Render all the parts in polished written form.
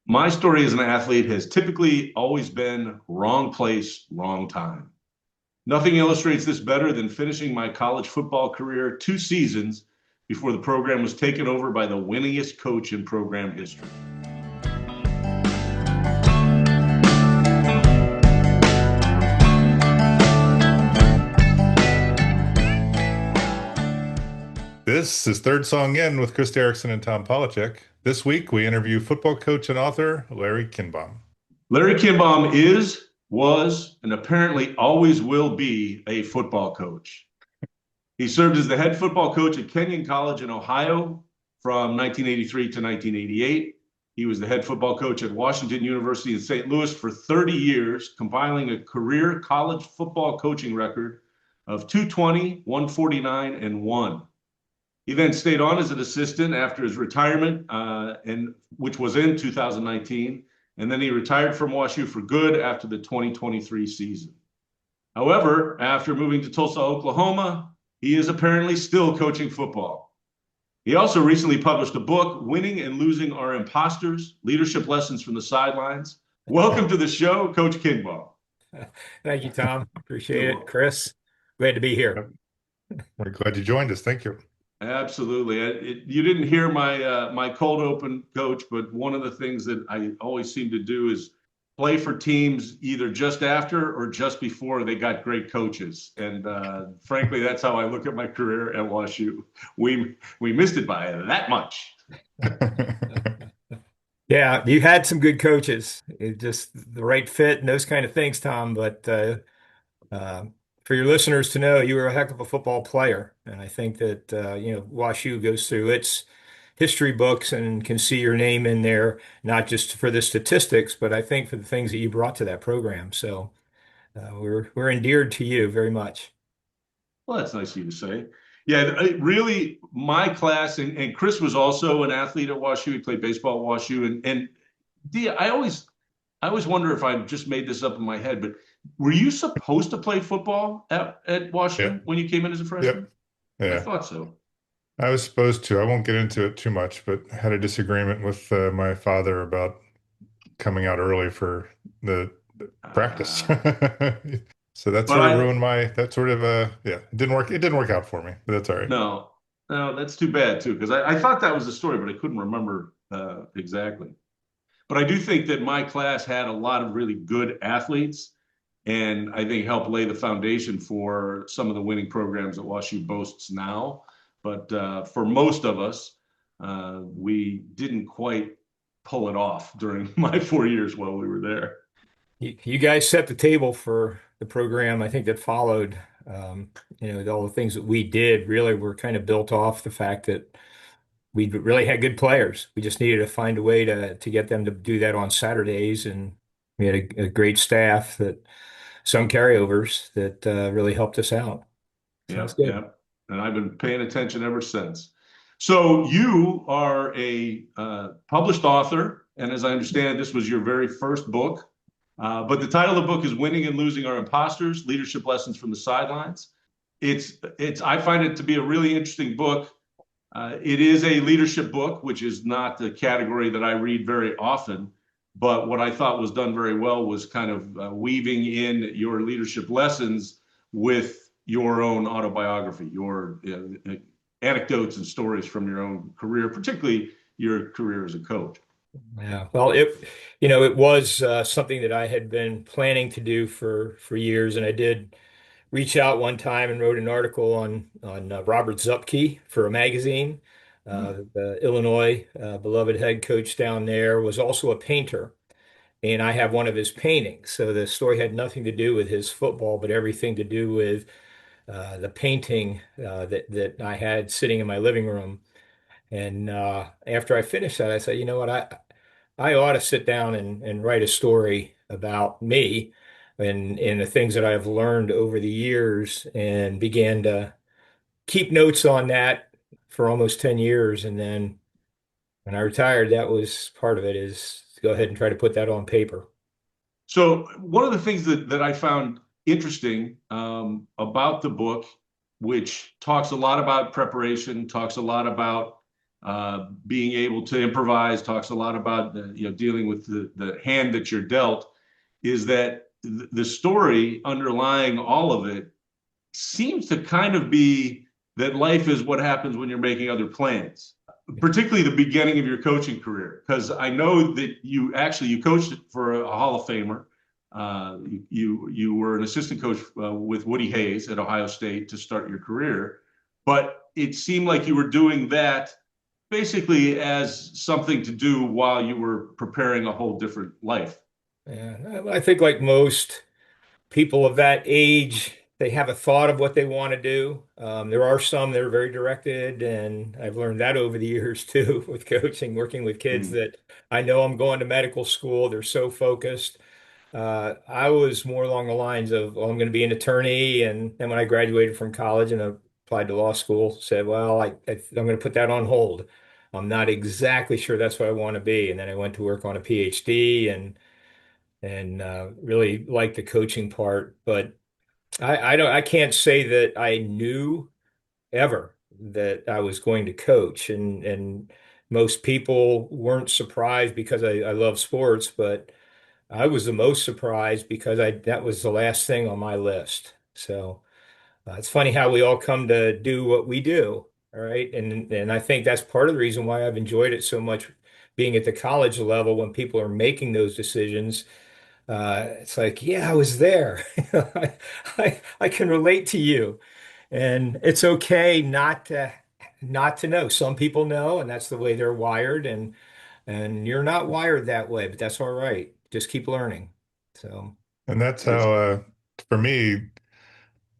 My story as an athlete has typically always been wrong place, wrong time. Nothing illustrates this better than finishing my college football career 2 seasons before the program was taken over by the winningest coach in program history. This is Third Song In with Chris Derrickson and Tom Polachek. This week, we interview football coach and author Larry Kindbom. Larry Kindbom is, was, and apparently always will be a football coach. He served as the head football coach at Kenyon College in Ohio from 1983 to 1988. He was the head football coach at Washington University in St. Louis for 30 years, compiling a career college football coaching record of 220, 149, and 1. He then stayed on as an assistant after his retirement, which was in 2019, and then he retired from WashU for good after the 2023 season. However, after moving to Tulsa, Oklahoma, he is apparently still coaching football. He also recently published a book, Winning and Losing Are Imposters, Leadership Lessons from the Sidelines. Welcome to the show, Coach Kindbom. Thank you, Tom. Appreciate You're it. welcome. Chris, glad to be here. We're glad you joined us. Thank you. Absolutely. You didn't hear my cold open, Coach, but one of the things that I always seem to do is play for teams either just after or just before they got great coaches. And frankly, that's how I look at my career at WashU. We missed it by that much. Yeah, you had some good coaches. Just the right fit and those kind of things, Tom. But uh, for your listeners to know, you were a heck of a football player, and I think that WashU goes through its history books and can see your name in there, not just for the statistics, but I think for the things that you brought to that program. So we're endeared to you very much. Well, that's nice of you to say. Yeah, really, my class, and Chris was also an athlete at WashU. He played baseball at WashU. And I always wonder if I just made this up in my head, but were you supposed to play football at Yeah. WashU when you came in as a freshman? Yep. I Yeah. thought so. I was supposed to. I won't get into it too much, but I had a disagreement with my father about coming out early for the practice. Uh, So that but sort of I ruined that sort of yeah, it didn't work. It didn't work out for me, but that's all right. no, no, that's too bad too, because I thought that was the story, but I couldn't remember exactly. But I do think that my class had a lot of really good athletes, and I think helped lay the foundation for some of the winning programs that WashU boasts now. But for most of us, we didn't quite pull it off during my 4 years while we were there. You guys set the table for the program, I think, that followed. Um, all the things that we did really were kind of built off the fact that we really had good players. We just needed to find a way to get them to do that on Saturdays, and we had a great staff that some carryovers that really helped us out. So Yeah, that's good. yeah. And I've been paying attention ever since. So you are a published author, and as I understand, this was your very first book. But the title of the book is "Winning and Losing Are Imposters: Leadership Lessons from the Sidelines." It's. I find it to be a really interesting book. It is a leadership book, which is not the category that I read very often. But what I thought was done very well was kind of weaving in your leadership lessons with your own autobiography, your anecdotes and stories from your own career, particularly your career as a coach. Yeah. Well, it was something that I had been planning to do for years, and I did reach out one time and wrote an article on Robert Zupke for a magazine. The Illinois beloved head coach down there was also a painter, and I have one of his paintings. So the story had nothing to do with his football, but everything to do with the painting that I had sitting in my living room. And after I finished that, I said, you know what, I ought to sit down and write a story about me and the things that I've learned over the years, and began to keep notes on that for almost 10 years. And then when I retired, that was part of it, is to go ahead and try to put that on paper. So one of the things that I found interesting about the book, which talks a lot about preparation, talks a lot about being able to improvise, talks a lot about dealing with the hand that you're dealt, is that the story underlying all of it seems to kind of be that life is what happens when you're making other plans, particularly the beginning of your coaching career. Because I know that you coached for a Hall of Famer. You were an assistant coach with Woody Hayes at Ohio State to start your career, but it seemed like you were doing that basically as something to do while you were preparing a whole different life. Yeah, I think like most people of that age, they have a thought of what they want to do. There are some that are very directed, and I've learned that over the years too with coaching, working with kids Mm. that I know I'm going to medical school. They're so focused. I was more along the lines of, well, I'm going to be an attorney. And then when I graduated from college and applied to law school, said, well, I'm going to put that on hold. I'm not exactly sure that's what I want to be. And then I went to work on a PhD and really liked the coaching part. But I can't say that I knew ever that I was going to coach. And most people weren't surprised because I love sports, but I was the most surprised because that was the last thing on my list. So it's funny how we all come to do what we do, all right? And I think that's part of the reason why I've enjoyed it so much being at the college level when people are making those decisions. It's like, yeah, I was there. I can relate to you. And it's okay not to know. Some people know, and that's the way they're wired, and you're not wired that way, but that's all right. Just keep learning. So, And that's That's how, for me,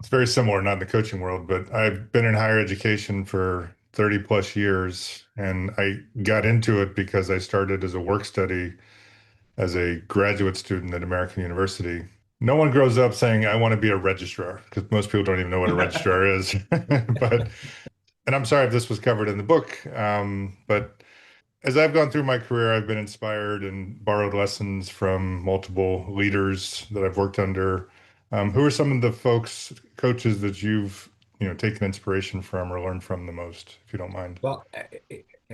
it's very similar, not in the coaching world, but I've been in higher education for 30 plus years. And I got into it because I started as a work study as a graduate student at American University. No one grows up saying, I want to be a registrar, because most people don't even know what a registrar is. But, and I'm sorry if this was covered in the book, but as I've gone through my career, I've been inspired and borrowed lessons from multiple leaders that I've worked under. Who are some of the folks, coaches that you've, taken inspiration from or learned from the most, if you don't mind? well,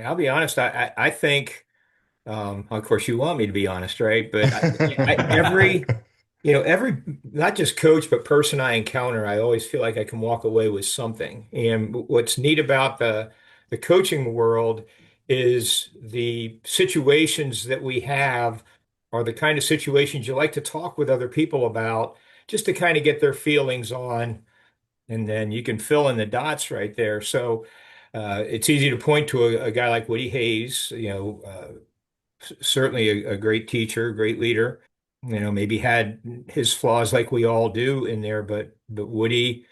I'll be honest. I think, of course, you want me to be honest, right? But every not just coach, but person I encounter, I always feel like I can walk away with something. And what's neat about the coaching world is the situations that we have are the kind of situations you like to talk with other people about, just to kind of get their feelings on, and then you can fill in the dots right there. So it's easy to point to a guy like Woody Hayes, certainly a great teacher, great leader. Maybe had his flaws like we all do in there, but Woody,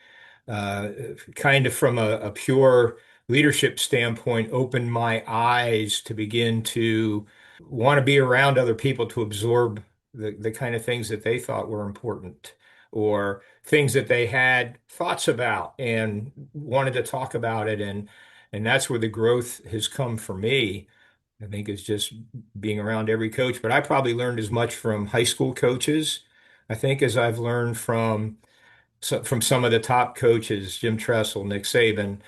uh, kind of from a pure leadership standpoint, opened my eyes to begin to want to be around other people to absorb the kind of things that they thought were important or things that they had thoughts about and wanted to talk about it. And that's where the growth has come for me. I think it's just being around every coach, but I probably learned as much from high school coaches, I think, as I've learned from some of the top coaches, Jim Tressel, Nick Saban,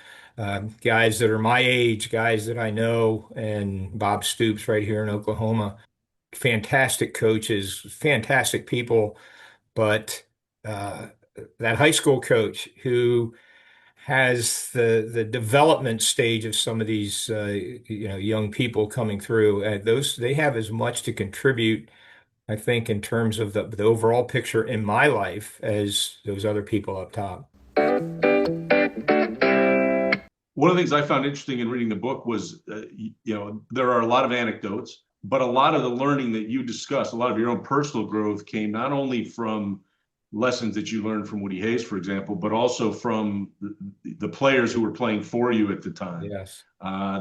guys that are my age, guys that I know, and Bob Stoops right here in Oklahoma. Fantastic coaches, fantastic people, but uh, that high school coach who has the development stage of some of these young people coming through. Those they have as much to contribute, I think, in terms of the overall picture in my life as those other people up top. one of the things I found interesting in reading the book was, there are a lot of anecdotes, but a lot of the learning that you discussed, a lot of your own personal growth came not only from lessons that you learned from Woody Hayes, for example, but also from the players who were playing for you at the time, Yes.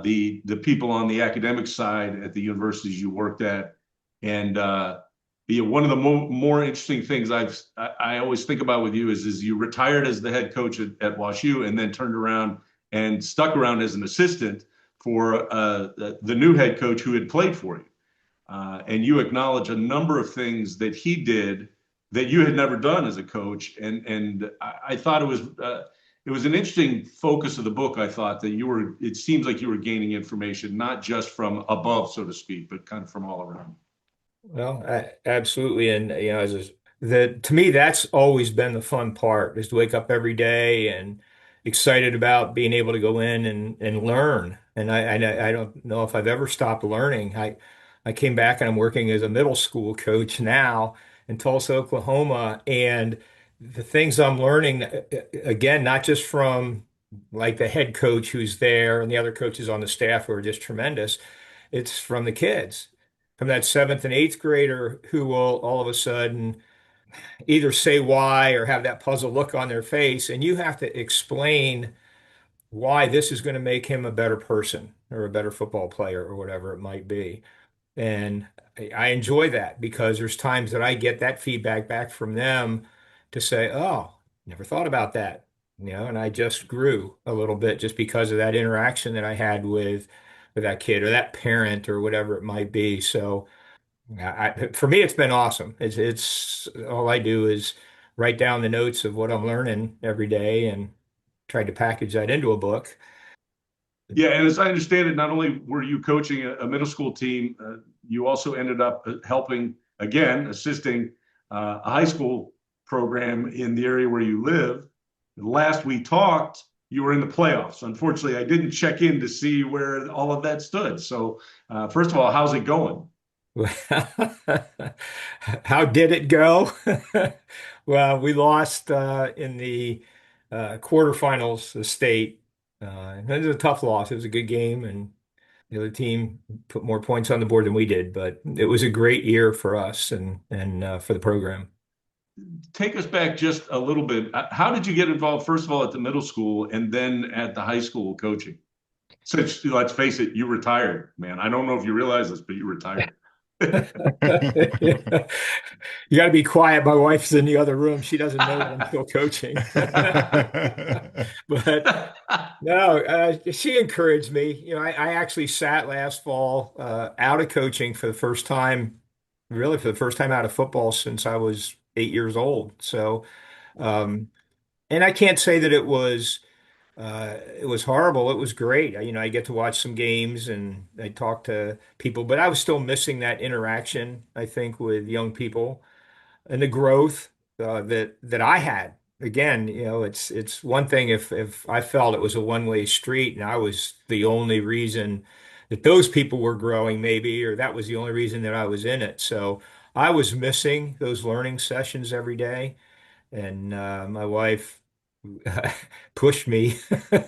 the people on the academic side at the universities you worked at, and one of the more interesting things I always think about with you is you retired as the head coach at WashU and then turned around and stuck around as an assistant for the new head coach who had played for you. And you acknowledge a number of things that he did that you had never done as a coach. And I thought it was it was an interesting focus of the book. I thought that it seems like you were gaining information, not just from above, so to speak, but kind of from all around. Well, absolutely. And, to me, that's always been the fun part is to wake up every day and excited about being able to go in and learn. And I don't know if I've ever stopped learning. I came back and I'm working as a middle school coach now in Tulsa, Oklahoma. And the things I'm learning, again, not just from like the head coach who's there and the other coaches on the staff who are just tremendous, it's from the kids, from that seventh and eighth grader who will all of a sudden either say why or have that puzzle look on their face. And you have to explain why this is going to make him a better person or a better football player or whatever it might be. And I enjoy that because there's times that I get that feedback back from them to say, oh, never thought about that. And I just grew a little bit just because of that interaction that I had with that kid or that parent or whatever it might be. So for me, it's been awesome. It's all I do is write down the notes of what I'm learning every day and try to package that into a book. Yeah, and as I understand it, not only were you coaching a middle school team, you also ended up helping, again, assisting a high school program in the area where you live. Last we talked, you were in the playoffs. Unfortunately, I didn't check in to see where all of that stood. So, first of all, how's it going? How did it go? Well, we lost in the quarterfinals, the state. It was a tough loss. It was a good game, and the other team put more points on the board than we did. But it was a great year for us and for the program. Take us back just a little bit. How did you get involved, first of all, at the middle school and then at the high school coaching? Since, let's face it, you retired, man. I don't know if you realize this, but you retired. You got to be quiet. My wife's in the other room. She doesn't know that I'm still coaching. But no, she encouraged me. I actually sat last fall out of coaching for the first time, really for the first time out of football since I was 8 years old. So, um, and I can't say that it was horrible. It was great. I get to watch some games and I talk to people, but I was still missing that interaction, I think, with young people and the growth that I had. Again, it's one thing if I felt it was a one-way street and I was the only reason that those people were growing, maybe, or that was the only reason that I was in it. So I was missing those learning sessions every day, and my wife pushed me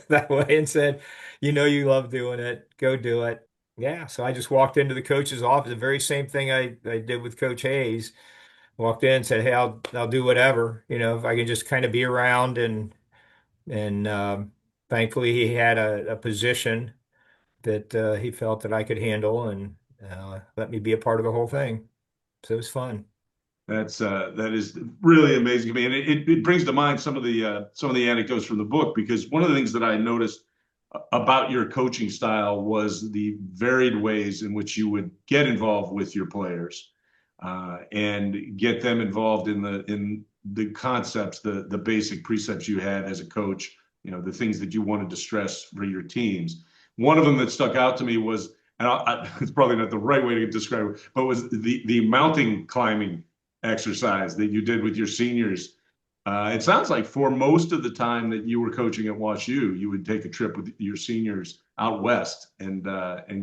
that way and said, you love doing it, go do it. Yeah, so I just walked into the coach's office, the very same thing I did with Coach Hayes. Walked in and said, "Hey, I'll do whatever, if I can just kind of be around." And thankfully, he had a position that he felt that I could handle, and let me be a part of the whole thing. So it was fun. That is really amazing to me, and it brings to mind some of the anecdotes from the book, because one of the things that I noticed about your coaching style was the varied ways in which you would get involved with your players and get them involved in the concepts, the basic precepts you had as a coach, the things that you wanted to stress for your teams. One of them that stuck out to me was, and it's probably not the right way to describe it, but was the mountain climbing exercise that you did with your seniors. It sounds like for most of the time that you were coaching at WashU, you would take a trip with your seniors out west and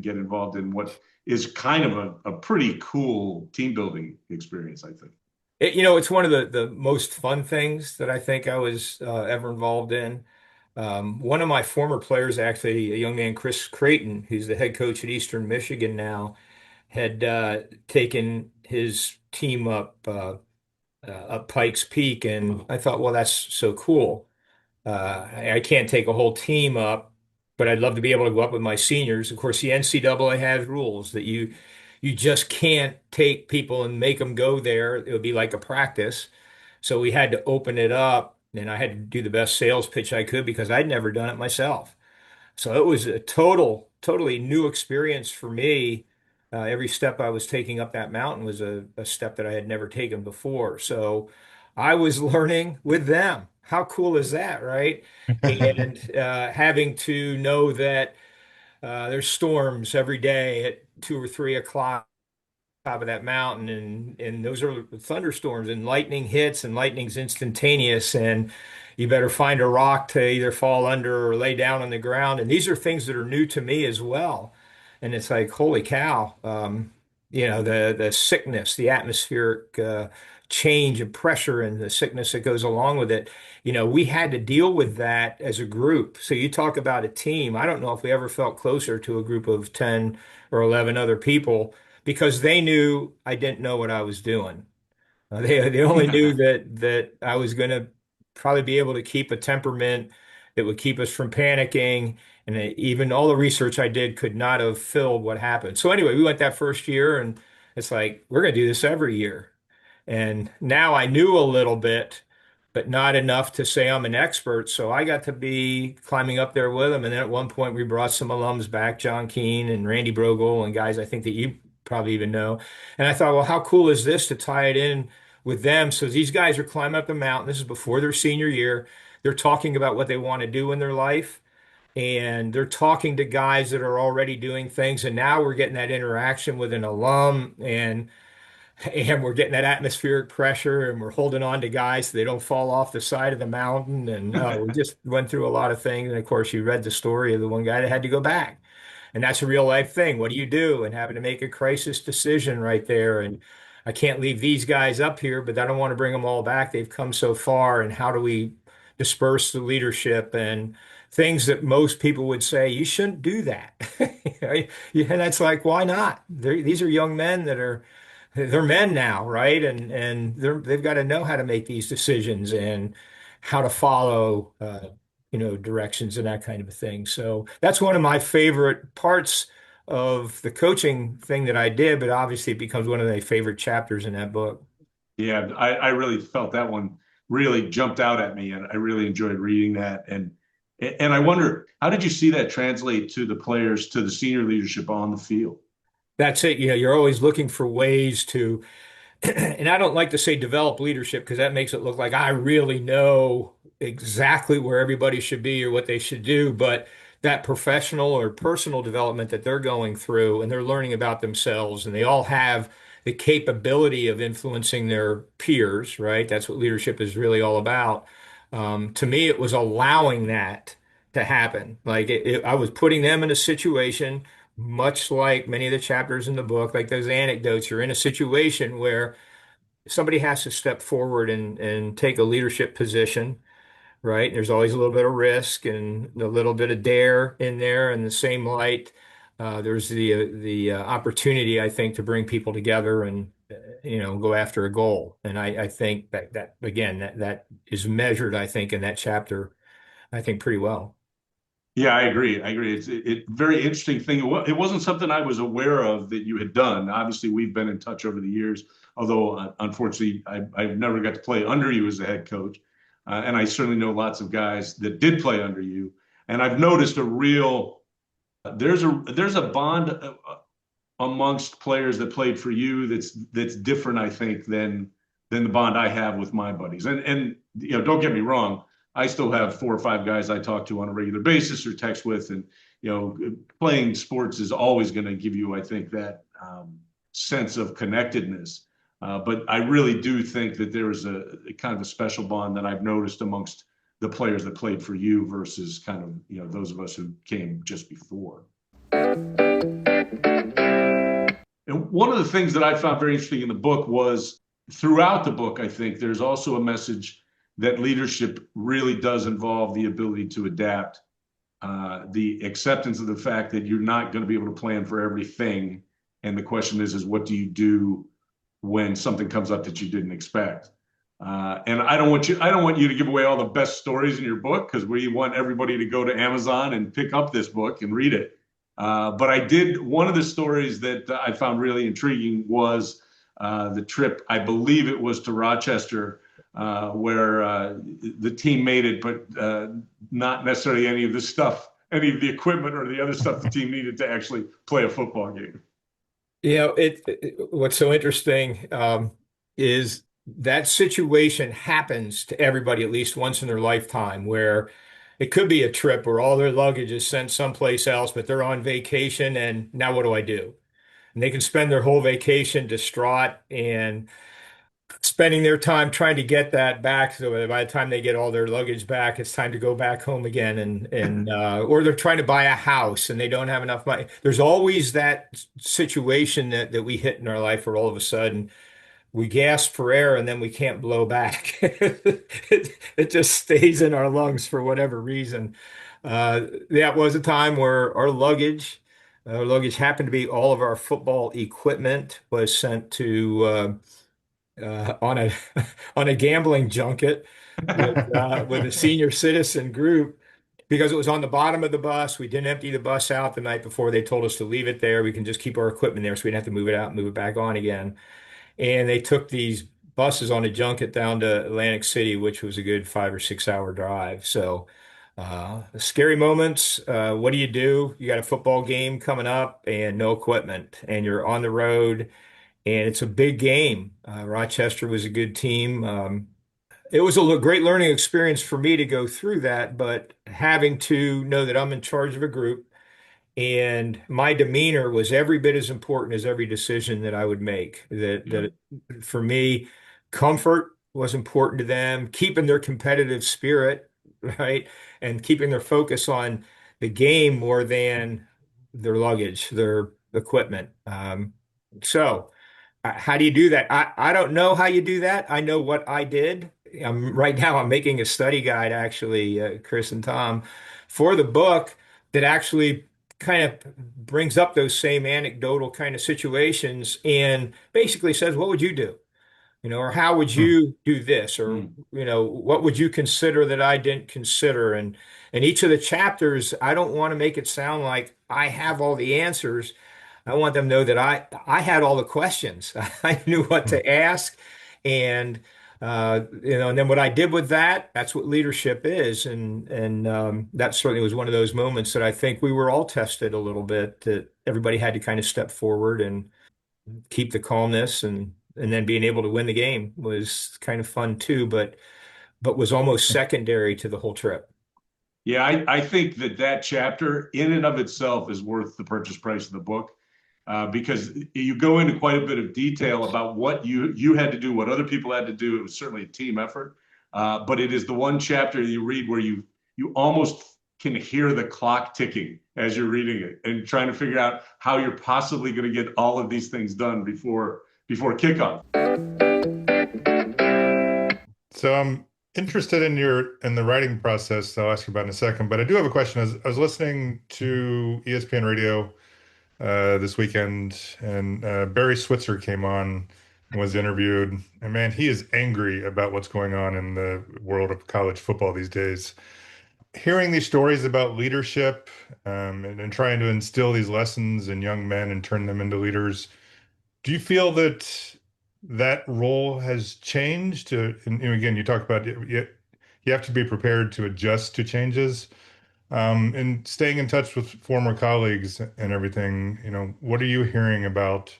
get involved in what is kind of a pretty cool team building experience, I think. It's one of the most fun things that I think I was ever involved in. One of my former players, actually, a young man, Chris Creighton, who's the head coach at Eastern Michigan now, had taken his team up Pikes Peak, and I thought, well, that's so cool. I can't take a whole team up, but I'd love to be able to go up with my seniors. Of course, the NCAA has rules that you just can't take people and make them go there. It would be like a practice. So we had to open it up, and I had to do the best sales pitch I could because I'd never done it myself. So it was a totally new experience for me. Every step I was taking up that mountain was a step that I had never taken before. So I was learning with them. How cool is that, right? And having to know that there's storms every day at 2 or 3 o'clock top of that mountain, and those are thunderstorms, and lightning hits, and lightning's instantaneous, and you better find a rock to either fall under or lay down on the ground. And these are things that are new to me as well. And it's like, holy cow, the sickness, the atmospheric change and pressure and the sickness that goes along with it. We had to deal with that as a group. So you talk about a team. I don't know if we ever felt closer to a group of 10 or 11 other people because they knew I didn't know what I was doing. They only knew that I was going to probably be able to keep a temperament that would keep us from panicking. And even all the research I did could not have filled what happened. So anyway, we went that first year, and it's like, we're going to do this every year. And now I knew a little bit, but not enough to say I'm an expert. So I got to be climbing up there with them. And then at one point, we brought some alums back, John Keane and Randy Brogel, and guys I think that you probably even know. And I thought, well, how cool is this to tie it in with them? So these guys are climbing up the mountain. This is before their senior year. They're talking about what they want to do in their life. And they're talking to guys that are already doing things. And now we're getting that interaction with an alum, and we're getting that atmospheric pressure, and we're holding on to guys so they don't fall off the side of the mountain. And we just went through a lot of things. And of course, you read the story of the one guy that had to go back. And that's a real life thing. What do you do? And having to make a crisis decision right there. And I can't leave these guys up here, but I don't want to bring them all back. They've come so far. And how do we disperse the leadership and things that most people would say, you shouldn't do that. And that's like, why not? These are young men they're men now, right? And they've got to know how to make these decisions and how to follow, directions and that kind of a thing. So that's one of my favorite parts of the coaching thing that I did, but obviously it becomes one of my favorite chapters in that book. Yeah, I really felt that one really jumped out at me, and I really enjoyed reading that. And I wonder, how did you see that translate to the players, to the senior leadership on the field? That's it. You're always looking for ways to and I don't like to say develop leadership because that makes it look like I really know exactly where everybody should be or what they should do. But that professional or personal development that they're going through and they're learning about themselves, and they all have the capability of influencing their peers, right? That's what leadership is really all about. To me, it was allowing that to happen. Like I was putting them in a situation, much like many of the chapters in the book, like those anecdotes. You're in a situation where somebody has to step forward and take a leadership position, right? There's always a little bit of risk and a little bit of dare in there. In the same light, there's the opportunity, I think, to bring people together and go after a goal. And I think that again that is measured, I think, in that chapter, I think pretty well. Yeah, I agree. I agree. It's very interesting thing. It wasn't something I was aware of that you had done. Obviously, we've been in touch over the years, although unfortunately, I've never got to play under you as a head coach. And I certainly know lots of guys that did play under you. And I've noticed a real there's a bond amongst players that played for you that's different, I think, than the bond I have with my buddies. And don't get me wrong, I still have 4 or 5 guys I talk to on a regular basis or text with, and playing sports is always going to give you, I think, that sense of connectedness. But I really do think that there is a kind of a special bond that I've noticed amongst the players that played for you versus kind of those of us who came just before. And one of the things that I found very interesting in the book was throughout the book, I think there's also a message that leadership really does involve the ability to adapt, the acceptance of the fact that you're not going to be able to plan for everything. And the question is what do you do when something comes up that you didn't expect? And I don't want you to give away all the best stories in your book, because we want everybody to go to Amazon and pick up this book and read it. But I did, one of the stories that I found really intriguing was the trip, I believe it was to Rochester, where the team made it, but not necessarily any of the equipment or the other stuff the team needed to actually play a football game. What's so interesting is that situation happens to everybody at least once in their lifetime, where it could be a trip where all their luggage is sent someplace else, but they're on vacation, and now what do I do? And they can spend their whole vacation distraught and spending their time trying to get that back. So that by the time they get all their luggage back, it's time to go back home again, and or they're trying to buy a house and they don't have enough money. There's always that situation that we hit in our life where all of a sudden we gasp for air and then we can't blow back. It just stays in our lungs for whatever reason. That was a time where our luggage happened to be all of our football equipment was sent to on a on a gambling junket with a senior citizen group because it was on the bottom of the bus. We didn't empty the bus out the night before. They told us to leave it there. We can just keep our equipment there, so we didn't have to move it out and move it back on again. And they took these buses on a junket down to Atlantic City, which was a good 5 or 6 hour drive. So, scary moments. What do? You got a football game coming up and no equipment, and you're on the road, and it's a big game. Rochester was a good team. It was a great learning experience for me to go through that, but having to know that I'm in charge of a group and my demeanor was every bit as important as every decision that I would make. That for me, comfort was important to them, keeping their competitive spirit, right? And keeping their focus on the game more than their luggage, their equipment. How do you do that? I don't know how you do that. I know what I did. Right now, I'm making a study guide, actually, Chris and Tom, for the book that actually kind of brings up those same anecdotal kind of situations and basically says, what would you do? Or how would Hmm. you do this? Or, Hmm. what would you consider that I didn't consider? And each of the chapters, I don't want to make it sound like I have all the answers. I want them to know that I had all the questions. I knew what Hmm. to ask, and and then what I did with that, that's what leadership is, and that certainly was one of those moments that I think we were all tested a little bit. That everybody had to kind of step forward and keep the calmness, and then being able to win the game was kind of fun too, but was almost secondary to the whole trip. Yeah, I think that that chapter in and of itself is worth the purchase price of the book, because you go into quite a bit of detail about what you had to do, what other people had to do. It was certainly a team effort, but it is the one chapter you read where you almost can hear the clock ticking as you're reading it and trying to figure out how you're possibly going to get all of these things done before kickoff. So I'm interested in the writing process. I'll ask you about in a second, but I do have a question. I was listening to ESPN Radio this weekend, and Barry Switzer came on and was interviewed. And man, he is angry about what's going on in the world of college football these days. Hearing these stories about leadership, and trying to instill these lessons in young men and turn them into leaders, do you feel that that role has changed? And again, you talk about you have to be prepared to adjust to changes, and staying in touch with former colleagues and everything. What are you hearing about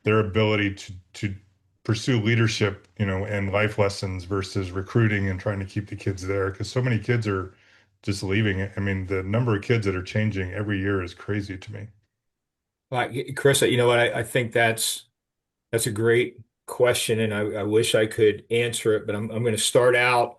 their ability to pursue leadership, and life lessons versus recruiting and trying to keep the kids there? Because so many kids are just leaving it. I mean, the number of kids that are changing every year is crazy to me. Like Chris, you know what? I think that's a great question, and I wish I could answer it, but I'm going to start out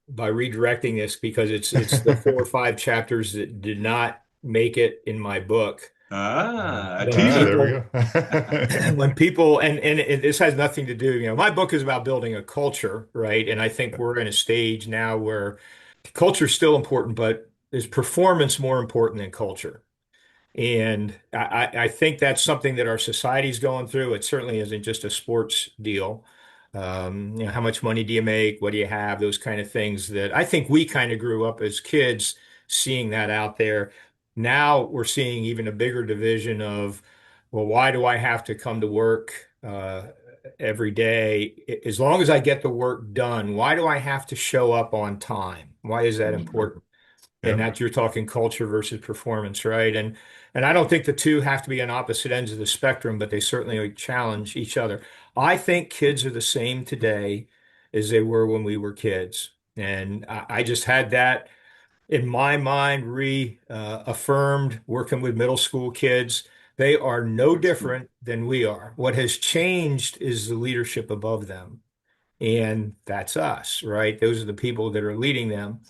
by redirecting this because it's the 4 or 5 chapters that did not make it in my book. A When There we teaser. people go. when people and this has nothing to do, my book is about building a culture, right? And I think we're in a stage now where culture is still important, but is performance more important than culture? And I think that's something that our society's going through. It certainly isn't just a sports deal. How much money do you make? What do you have? Those kind of things that I think we kind of grew up as kids seeing that out there. Now we're seeing even a bigger division of, well, why do I have to come to work every day? As long as I get the work done, why do I have to show up on time? Why is that important? And Yep. that you're talking culture versus performance, right? And I don't think the two have to be on opposite ends of the spectrum, but they certainly challenge each other. I think kids are the same today as they were when we were kids. And I just had that in my mind reaffirmed working with middle school kids. They are no Excellent. different than we are. What has changed is the leadership above them. And that's us, right? Those are the people that are leading them.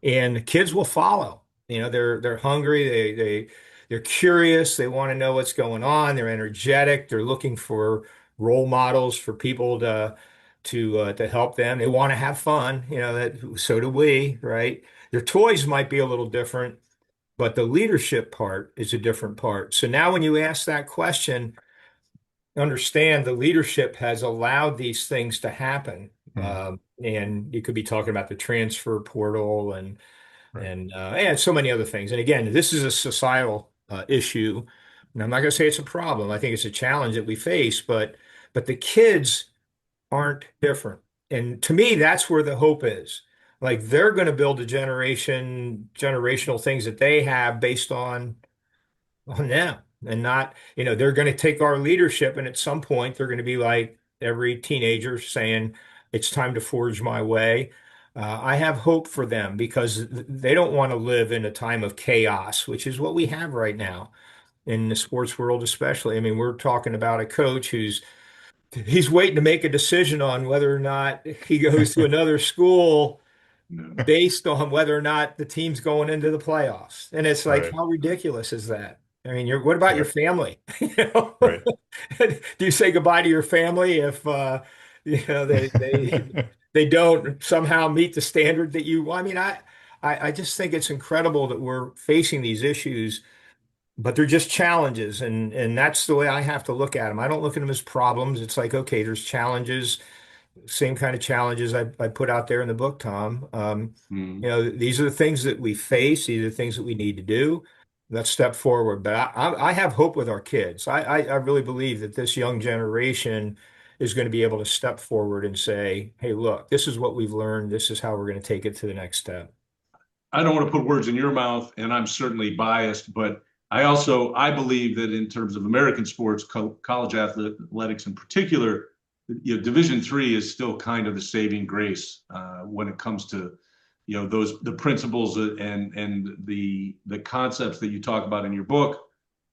And the kids will follow. They're hungry, they're curious, they want to know what's going on, they're energetic, they're looking for role models for people to help them. They want to have fun, that so do we, right? Their toys might be a little different, but the leadership part is a different part. So now when you ask that question, understand the leadership has allowed these things to happen. Mm, And you could be talking about the transfer portal right. and so many other things. And again, this is a societal issue. And I'm not going to say it's a problem. I think it's a challenge that we face, but the kids aren't different. And to me, that's where the hope is. Like they're going to build a generational things that they have based on them and not, they're going to take our leadership and at some point they're going to be like every teenager saying, it's time to forge my way. I have hope for them because they don't want to live in a time of chaos, which is what we have right now in the sports world, especially. I mean, we're talking about a coach he's waiting to make a decision on whether or not he goes to another school No, based on whether or not the team's going into the playoffs. And it's like, Right. how ridiculous is that? I mean, what about your Yep. family? You know? Right. Do you say goodbye to your family if they don't somehow meet the standard that you, well, I mean, I just think it's incredible that we're facing these issues, but they're just challenges, and that's the way I have to look at them. I don't look at them as problems. It's like, okay, there's challenges, same kind of challenges I put out there in the book, Tom. mm, These are the things that we face. These are the things that we need to do. Let's step forward. But I have hope with our kids. I really believe that this young generation is going to be able to step forward and say, hey, look, this is what we've learned. This is how we're going to take it to the next step. I don't want to put words in your mouth, and I'm certainly biased, but I believe that in terms of American sports, college athletics in particular, Division III is still kind of the saving grace when it comes to those the principles and the concepts that you talk about in your book.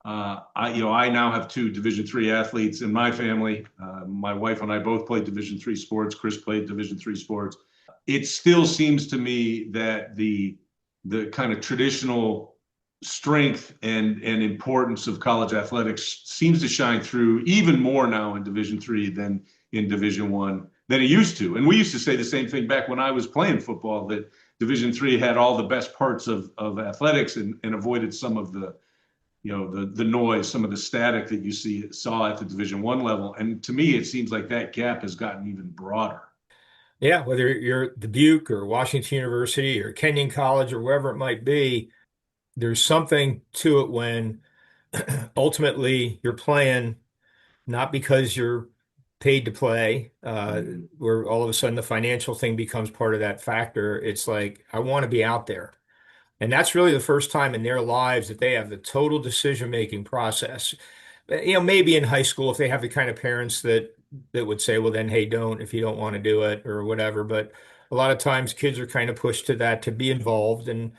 I now have two Division III athletes in my family. My wife and I both played Division III sports. Chris played Division III sports. It still seems to me that the kind of traditional strength and importance of college athletics seems to shine through even more now in Division III than in Division I than it used to. And we used to say the same thing back when I was playing football, that Division III had all the best parts of athletics and avoided some of the noise, some of the static that you saw at the Division I level. And to me, it seems like that gap has gotten even broader. Yeah, whether you're at Dubuque or Washington University or Kenyon College or wherever it might be, there's something to it when ultimately you're playing not because you're paid to play, Mm, where all of a sudden the financial thing becomes part of that factor. It's like, I want to be out there. And that's really the first time in their lives that they have the total decision-making process. Maybe in high school, if they have the kind of parents that would say, well, then, hey, don't if you don't want to do it or whatever. But a lot of times kids are kind of pushed to that to be involved. And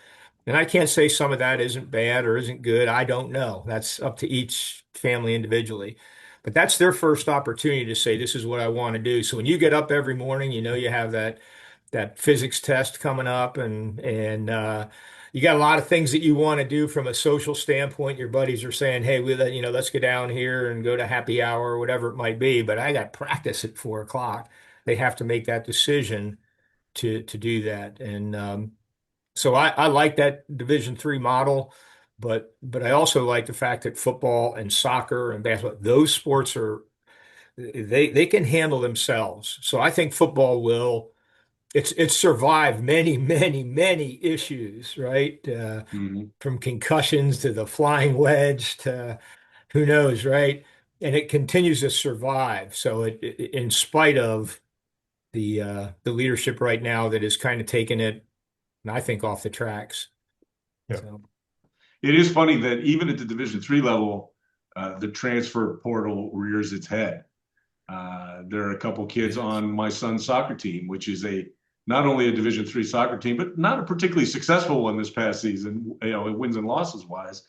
I can't say some of that isn't bad or isn't good. I don't know. That's up to each family individually. But that's their first opportunity to say, this is what I want to do. So when you get up every morning, you have that physics test coming up and you got a lot of things that you want to do from a social standpoint. Your buddies are saying, hey, let's go down here and go to happy hour or whatever it might be. But I got practice at 4 o'clock. They have to make that decision to do that. And so I like that Division III model, but I also like the fact that football and soccer and basketball, those sports they can handle themselves. So I think football will it's survived many, many, many issues, right? mhm. From concussions to the flying wedge to who knows, right? And it continues to survive. So in spite of the leadership right now that is kind of taking it, I think, off the tracks. Yeah. So It is funny that even at the Division III level, the transfer portal rears its head. There are a couple kids yes, on my son's soccer team, which is not only a Division III soccer team, but not a particularly successful one this past season, wins and losses wise.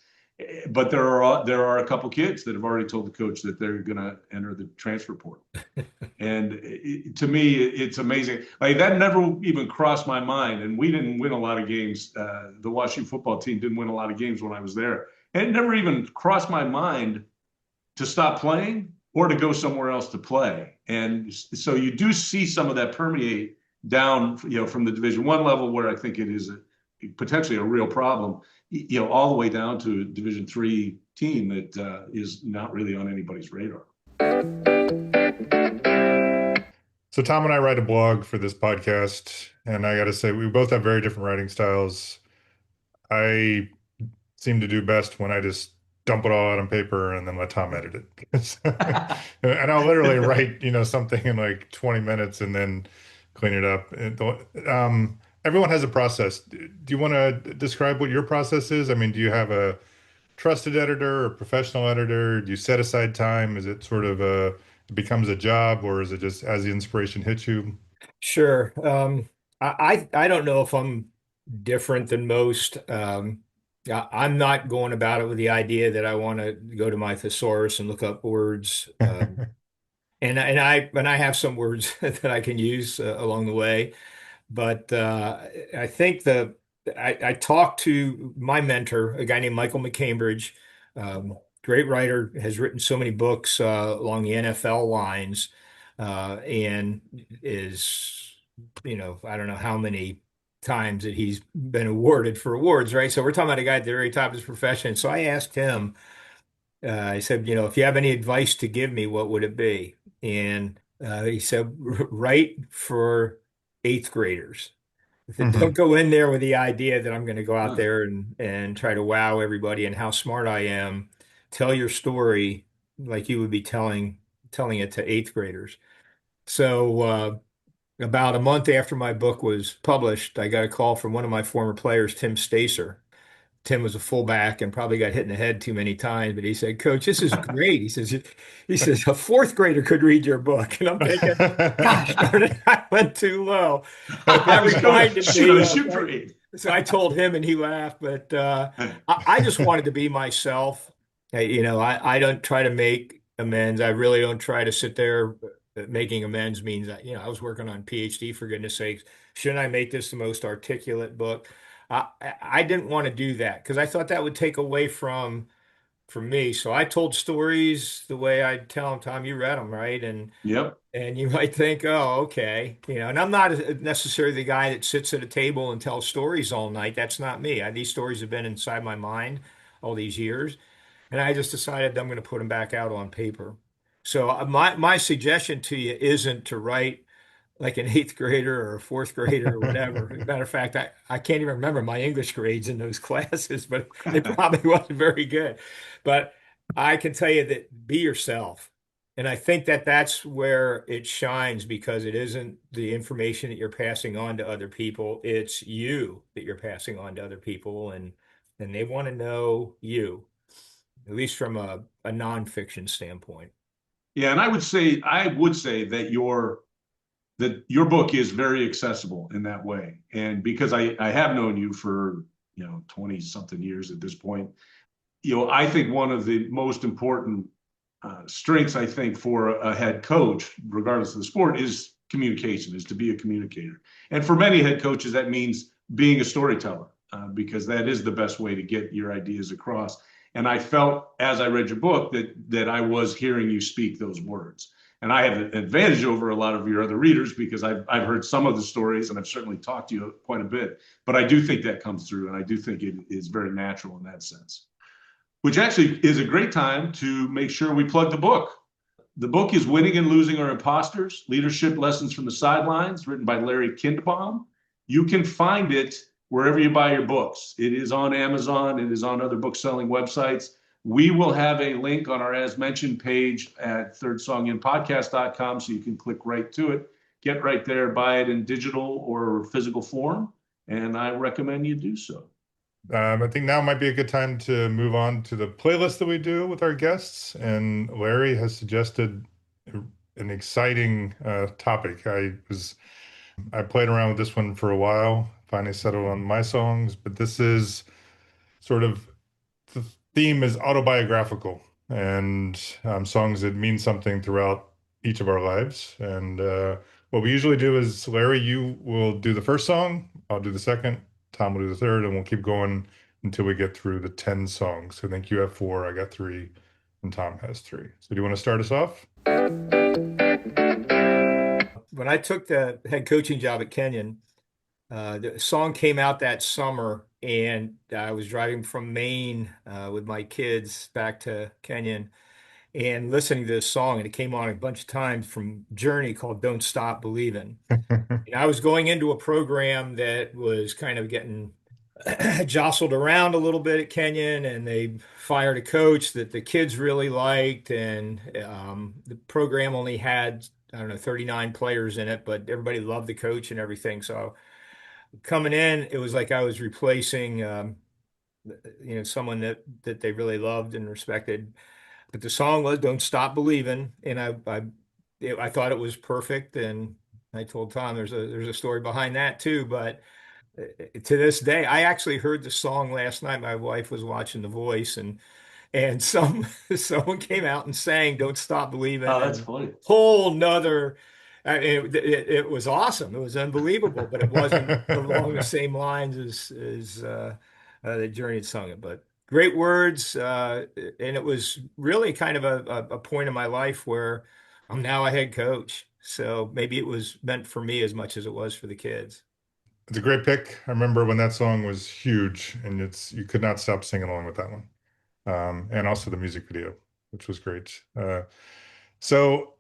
But there are a couple kids that have already told the coach that they're going to enter the transfer portal. And to me, it's amazing. Like that never even crossed my mind. And we didn't win a lot of games. The WashU football team didn't win a lot of games when I was there. And it never even crossed my mind to stop playing or to go somewhere else to play. And so you do see some of that permeate down, from the Division I level, where I think it is potentially a real problem, all the way down to a Division III team that is not really on anybody's radar. So Tom and I write a blog for this podcast, and I got to say, we both have very different writing styles. I seem to do best when I just dump it all out on paper and then let Tom edit it. And I'll literally write, something in like 20 minutes and then clean it up. Everyone has a process. Do you want to describe what your process is? I mean, do you have a trusted editor or professional editor? Do you set aside time? Is it sort of it becomes a job, or is it just as the inspiration hits you? sure. I don't know if I'm different than most. I'm not going about it with the idea that I want to go to my thesaurus and look up words. And I have some words that I can use along the way. But I think I talked to my mentor, a guy named Michael McCambridge, great writer, has written so many books along the NFL lines, and is, I don't know how many times that he's been awarded for awards, right? So we're talking about a guy at the very top of his profession. So I asked him, I said, if you have any advice to give me, what would it be? And he said, write for eighth graders. I said, don't Hmm. go in there with the idea that I'm going to go out Huh. there and try to wow everybody and how smart I am. Tell your story like you would be telling it to eighth graders. So about a month after my book was published, I got a call from one of my former players, Tim Stacer. Tim was a fullback and probably got hit in the head too many times, but he said, Coach, this is great. He says, a fourth grader could read your book. And I'm thinking, gosh, darn it, I went too low. But that I was going to reminded shoot me on a of, shoot grade. so I told him and he laughed, but I just wanted to be myself. I don't try to make amends. I really don't try to sit there. Making amends means that, I was working on PhD, for goodness sakes. Shouldn't I make this the most articulate book? I didn't want to do that because I thought that would take away from me. So I told stories the way I tell them. Tom, you read them, right? Yep. And you might think, oh, okay, and I'm not necessarily the guy that sits at a table and tells stories all night. That's not me. These stories have been inside my mind all these years, and I just decided I'm going to put them back out on paper. So my suggestion to you isn't to write like an eighth grader or a fourth grader or whatever. As a matter of fact, I can't even remember my English grades in those classes, but it probably wasn't very good. But I can tell you that be yourself. And I think that that's where it shines because it isn't the information that you're passing on to other people. It's you that you're passing on to other people, and they want to know you, at least from a nonfiction standpoint. Yeah, and I would say that your book is very accessible in that way. And because I have known you for 20 something years at this point, I think one of the most important strengths, I think, for a head coach, regardless of the sport, is communication, is to be a communicator. And for many head coaches, that means being a storyteller, because that is the best way to get your ideas across. And I felt as I read your book that I was hearing you speak those words. And I have an advantage over a lot of your other readers because I've heard some of the stories and I've certainly talked to you quite a bit. But I do think that comes through, and I do think it is very natural in that sense, which actually is a great time to make sure we plug the book. The book is Winning and Losing Are Imposters, Leadership Lessons from the Sidelines, written by Larry Kindbom. You can find it wherever you buy your books. It is on Amazon. It is on other book-selling websites. We will have a link on our As Mentioned page at thirdsonginpodcast.com, so you can click right to it, get right there, buy it in digital or physical form, and I recommend you do so. I think now might be a good time to move on to the playlist that we do with our guests. And Larry has suggested an exciting topic. I played around with this one for a while, finally settled on my songs, but this is sort of the theme is autobiographical and songs that mean something throughout each of our lives. And what we usually do is, Larry, you will do the first song, I'll do the second, Tom will do the third, and we'll keep going until we get through the 10 songs. So I think you have four, I got three, and Tom has three. So do you want to start us off? When I took the head coaching job at Kenyon, the song came out that summer, and I was driving from Maine with my kids back to Kenyon and listening to this song, and it came on a bunch of times from Journey called "Don't Stop Believing." And I was going into a program that was kind of getting jostled around a little bit at Kenyon, and they fired a coach that the kids really liked, and the program only had, I don't know, 39 players in it, but everybody loved the coach and everything. So coming in, it was like I was replacing, someone that they really loved and respected. But the song was "Don't Stop Believing," and I thought it was perfect. And I told Tom there's a story behind that too, but to this day, I actually heard the song last night. My wife was watching The Voice, and someone came out and sang "Don't Stop Believing," Oh, that's and funny. whole nother. It was awesome. It was unbelievable, but it wasn't along the same lines as the Journey had sung it. But great words, and it was really kind of a point in my life where I'm now a head coach. So maybe it was meant for me as much as it was for the kids. It's a great pick. I remember when that song was huge, and it's you could not stop singing along with that one. And also the music video, which was great. So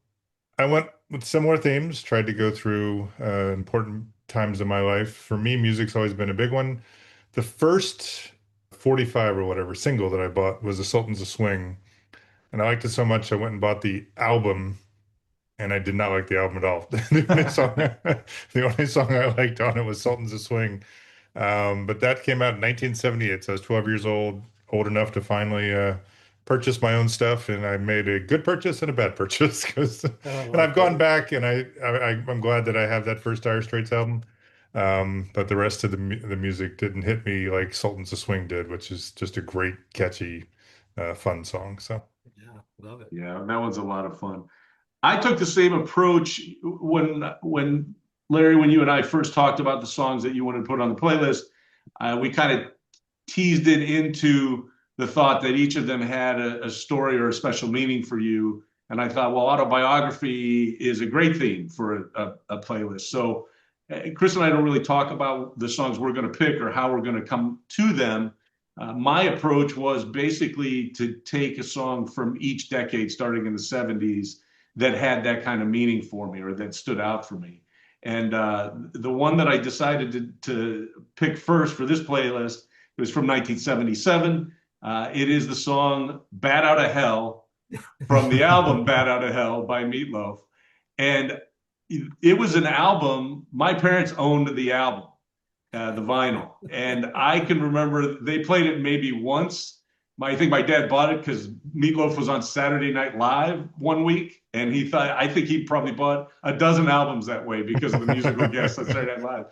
I went with similar themes, tried to go through important times in my life. For me, music's always been a big one. The first 45 or whatever single that I bought was The Sultans of Swing. And I liked it so much, I went and bought the album, and I did not like the album at all. The only song I liked on it was Sultans of Swing. But that came out in 1978, so I was 12 years old enough to finally purchase my own stuff, and I made a good purchase and a bad purchase. And Oh, I've gone okay. back, and I'm glad that I have that first Dire Straits album. But the rest of the music didn't hit me like Sultans of Swing did, which is just a great, catchy, fun song. So Yeah, love it. Yeah, that one's a lot of fun. I took the same approach when Larry, when you and I first talked about the songs that you wanted to put on the playlist. We kind of teased it into the thought that each of them had a story or a special meaning for you. And I thought, well, autobiography is a great theme for a playlist. So Chris and I don't really talk about the songs we're going to pick or how we're going to come to them. My approach was basically to take a song from each decade, starting in the 70s, that had that kind of meaning for me or that stood out for me. And the one that I decided to pick first for this playlist was from 1977. It is the song Bat Out of Hell from the album Bat Out of Hell by Meatloaf. And it was an album, my parents owned the album, the vinyl. And I can remember they played it maybe once. I think my dad bought it because Meatloaf was on Saturday Night Live one week, and I think he probably bought a dozen albums that way because of the musical guests on Saturday Night Live.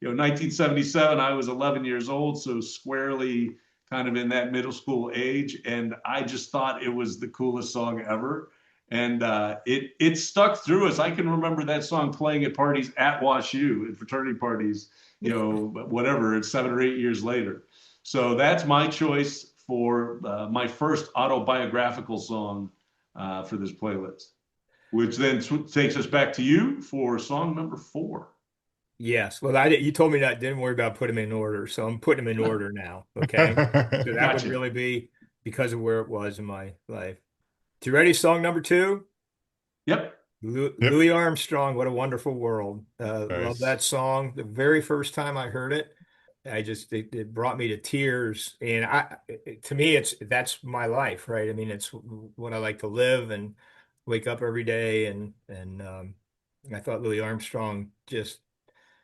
1977, I was 11 years old, so squarely kind of in that middle school age, and I just thought it was the coolest song ever. And it stuck through us. I can remember that song playing at parties at WashU, at fraternity parties, whatever, it's 7 or 8 years later. So that's my choice for my first autobiographical song for this playlist, which then takes us back to you for song number four. Yes. Well, you told me that didn't worry about putting them in order, so I'm putting them in order now. Okay. So that would Gotcha. really be because of where it was in my life. You ready? Song number two, Yep. yep, Louis Armstrong, "What a Wonderful World." Love nice. that song. The very first time I heard it, it brought me to tears. And to me, that's my life, right? I mean, it's what I like to live and wake up every day. And I thought Louis Armstrong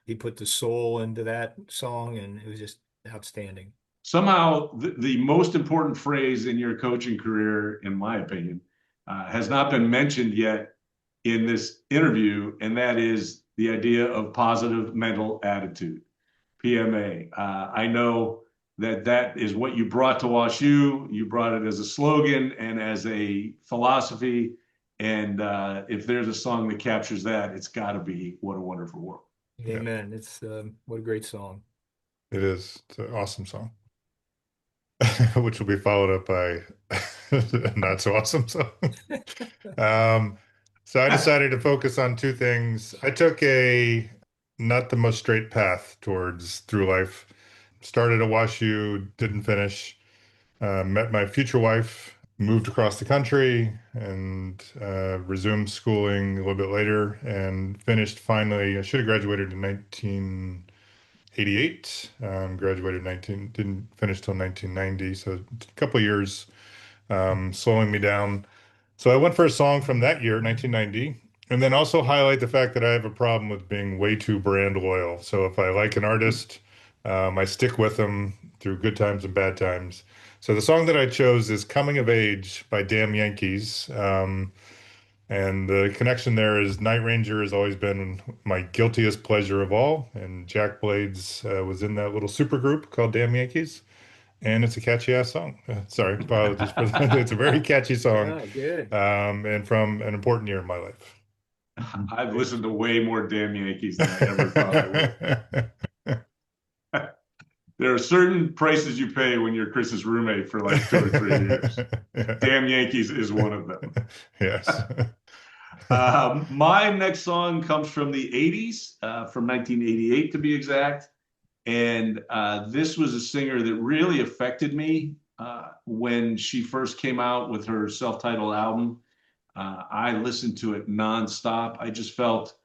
he put the soul into that song, and it was just outstanding. somehow the most important phrase in your coaching career, in my opinion, has not been mentioned yet in this interview, and that is the idea of positive mental attitude, PMA. I know that that is what you brought to WashU. You brought it as a slogan and as a philosophy. And if there's a song that captures that, it's got to be "What a Wonderful World." Yeah, Amen. It's what a great song. it is. It's an awesome song, which will be followed up by a not so awesome song. Um, so I decided to focus on two things. I took a not the most straight path towards through life. Started at WashU, didn't finish. Met my future wife, moved across the country, and resumed schooling a little bit later, and finished finally. I should have graduated in 1988. Graduated 19, didn't finish till 1990, so a couple years slowing me down. So I went for a song from that year, 1990, and then also highlight the fact that I have a problem with being way too brand loyal. So if I like an artist, I stick with them through good times and bad times. So the song that I chose is Coming of Age by Damn Yankees. And the connection there is Night Ranger has always been my guiltiest pleasure of all. And Jack Blades was in that little super group called Damn Yankees. And it's a catchy ass song. Sorry, apologies for that. It's a very catchy song, Yeah, good. and from an important year in my life. I've listened to way more damn Yankees than I ever thought I would. There are certain prices you pay when you're Chris's roommate for like 2 or 3 years. Damn Yankees is one of them. Yes. My next song comes from the 80s, from 1988 to be exact. And this was a singer that really affected me when she first came out with her self-titled album. I listened to it nonstop. I just felt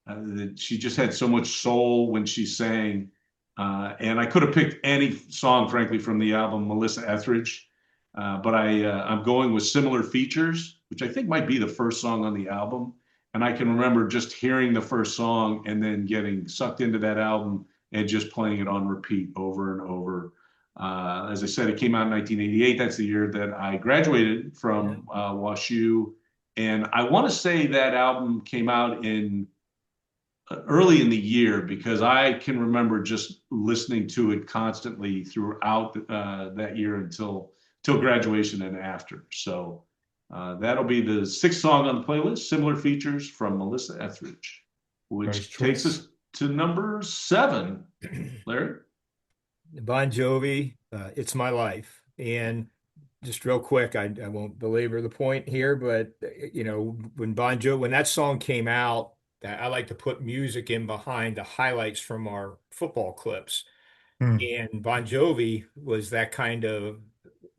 that she just had so much soul when she sang. And I could have picked any song, frankly, from the album, Melissa Etheridge. But I'm going with Similar Features, which I think might be the first song on the album. And I can remember just hearing the first song and then getting sucked into that album and just playing it on repeat over and over. As I said, it came out in 1988. That's the year that I graduated Yeah. from WashU. And I want to say that album came out in early in the year because I can remember just listening to it constantly throughout that year until graduation and after. So that'll be the sixth song on the playlist, Similar Features from Melissa Etheridge, Nice which takes choice. us to number 7. Larry? Bon Jovi, It's My Life. And just real quick, I won't belabor the point here, but when that song came out, I like to put music in behind the highlights from our football clips. Hmm. And Bon Jovi was that kind of a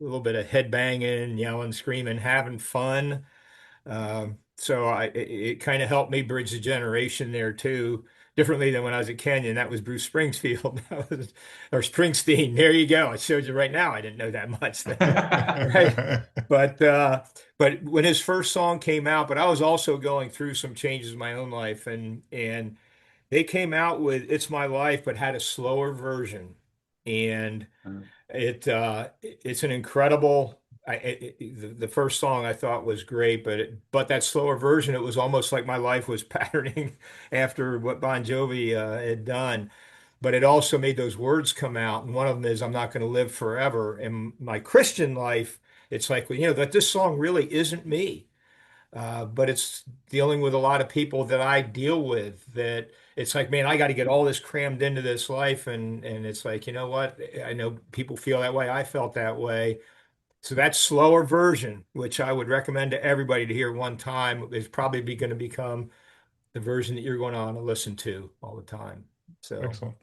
little bit of headbanging, yelling, screaming, having fun. So it kind of helped me bridge the generation there too. Differently than when I was at Kenyon, that was Bruce Springsfield, or Springsteen. There you go. I showed you right now. I didn't know that much then, right? But when his first song came out, but I was also going through some changes in my own life, and they came out with "It's My Life," but had a slower version, and it's an incredible. The first song I thought was great, but that slower version, it was almost like my life was patterning after what Bon Jovi had done. But it also made those words come out, and one of them is "I'm not going to live forever." In my Christian life, it's like, well, that this song really isn't me. But it's dealing with a lot of people that I deal with that it's like, man, I got to get all this crammed into this life. And it's like, you know what? I know people feel that way. I felt that way. So that slower version, which I would recommend to everybody to hear one time, is probably going to become the version that you're going to want to listen to all the time. So Excellent.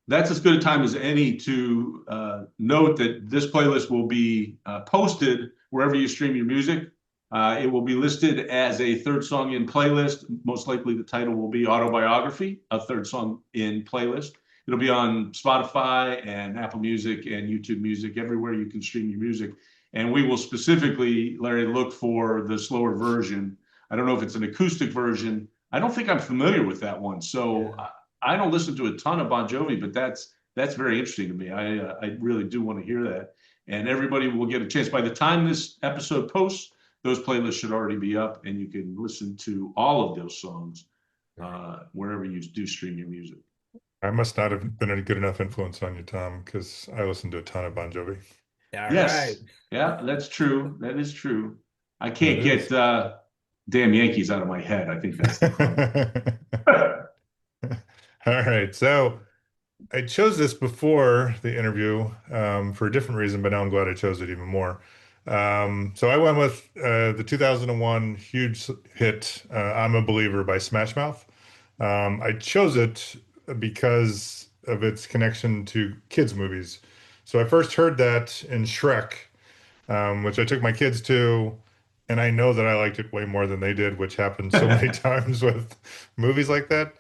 That's as good a time as any to note that this playlist will be posted wherever you stream your music. It will be listed as a third song in playlist. Most likely the title will be Autobiography, a third song in playlist. It'll be on Spotify and Apple Music and YouTube Music, everywhere you can stream your music. And we will specifically, Larry, look for the slower version. I don't know if it's an acoustic version. I don't think I'm familiar with that one. So yeah, I don't listen to a ton of Bon Jovi, but That's very interesting to me. I really do want to hear that. And everybody will get a chance. By the time this episode posts, those playlists should already be up, and you can listen to all of those songs wherever you do stream your music. I must not have been a good enough influence on you, Tom, because I listen to a ton of Bon Jovi. All right. Yes, yeah, that's true. That is true. I It can't get is. damn Yankees out of my head. I think that's the problem. All right. So I chose this before the interview for a different reason, but now I'm glad I chose it even more. So I went with the 2001 huge hit, I'm a Believer by Smash Mouth. I chose it because of its connection to kids' movies. So I first heard that in Shrek, which I took my kids to, and I know that I liked it way more than they did, which happens so many times with movies like that.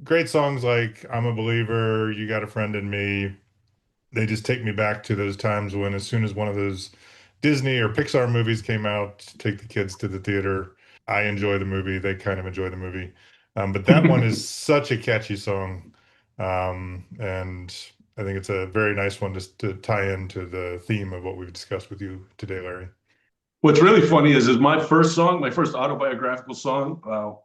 Great songs like I'm a Believer, You Got a Friend in Me. They just take me back to those times when, as soon as one of those Disney or Pixar movies came out, take the kids to the theater. I enjoy the movie. They kind of enjoy the movie. But that one is such a catchy song. And I think it's a very nice one to tie into the theme of what we've discussed with you today, Larry. What's really funny is my first song, my first autobiographical song,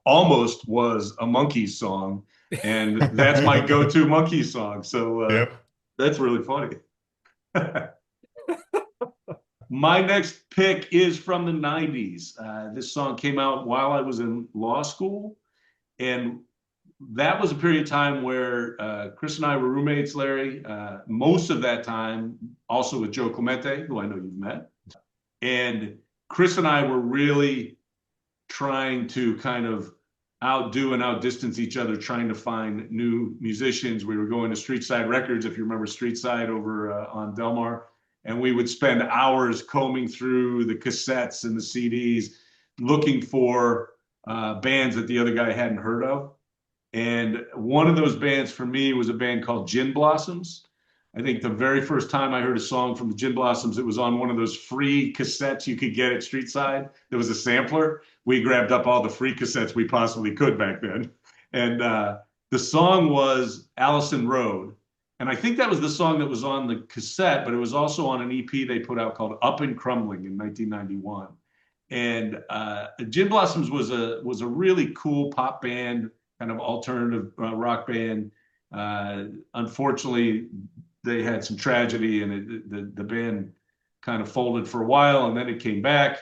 almost was a Monkees song, and that's my go-to Monkees song. So Yep. that's really funny. My next pick is from the 90s. This song came out while I was in law school, and that was a period of time where Chris and I were roommates, Larry, most of that time, also with Joe Clemente, who I know you've met. And Chris and I were really trying to kind of outdo and outdistance each other, trying to find new musicians. We were going to Street Side Records, if you remember Street Side over on Delmar, and we would spend hours combing through the cassettes and the CDs looking for bands that the other guy hadn't heard of. And one of those bands for me was a band called Gin Blossoms. I think the very first time I heard a song from the Gin Blossoms, it was on one of those free cassettes you could get at Street Side. There was a sampler. We grabbed up all the free cassettes we possibly could back then. And the song was Allison Road. And I think that was the song that was on the cassette, but it was also on an EP they put out called Up and Crumbling in 1991. And Gin Blossoms was a really cool pop band, kind of alternative rock band. Unfortunately, they had some tragedy, and the band kind of folded for a while, and then it came back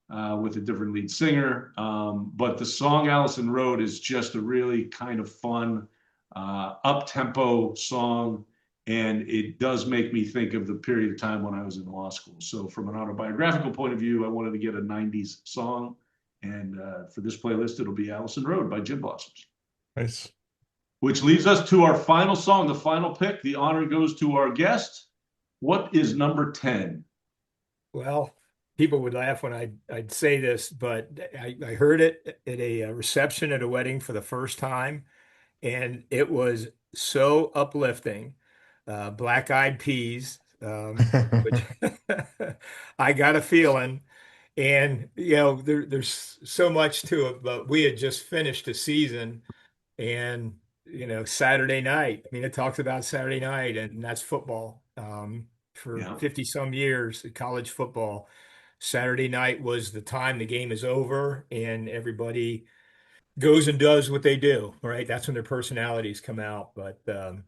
with a different lead singer. But the song Allison Road is just a really kind of fun, up-tempo song, and it does make me think of the period of time when I was in law school. So from an autobiographical point of view, I wanted to get a 90s song, and for this playlist, it'll be Allison Road by Gin Blossoms. Nice. Which leads us to our final song, the final pick. The honor goes to our guest. What is number 10? Well, people would laugh when I'd say this, but I heard it at a reception at a wedding for the first time, and it was so uplifting. Black Eyed Peas, which I got a feeling. And, there's so much to it, but we had just finished a season and, Saturday night. I mean, it talks about Saturday night, and that's football. For Yeah. 50 some years, college football, Saturday night was the time the game is over and everybody goes and does what they do, right? That's when their personalities come out. But the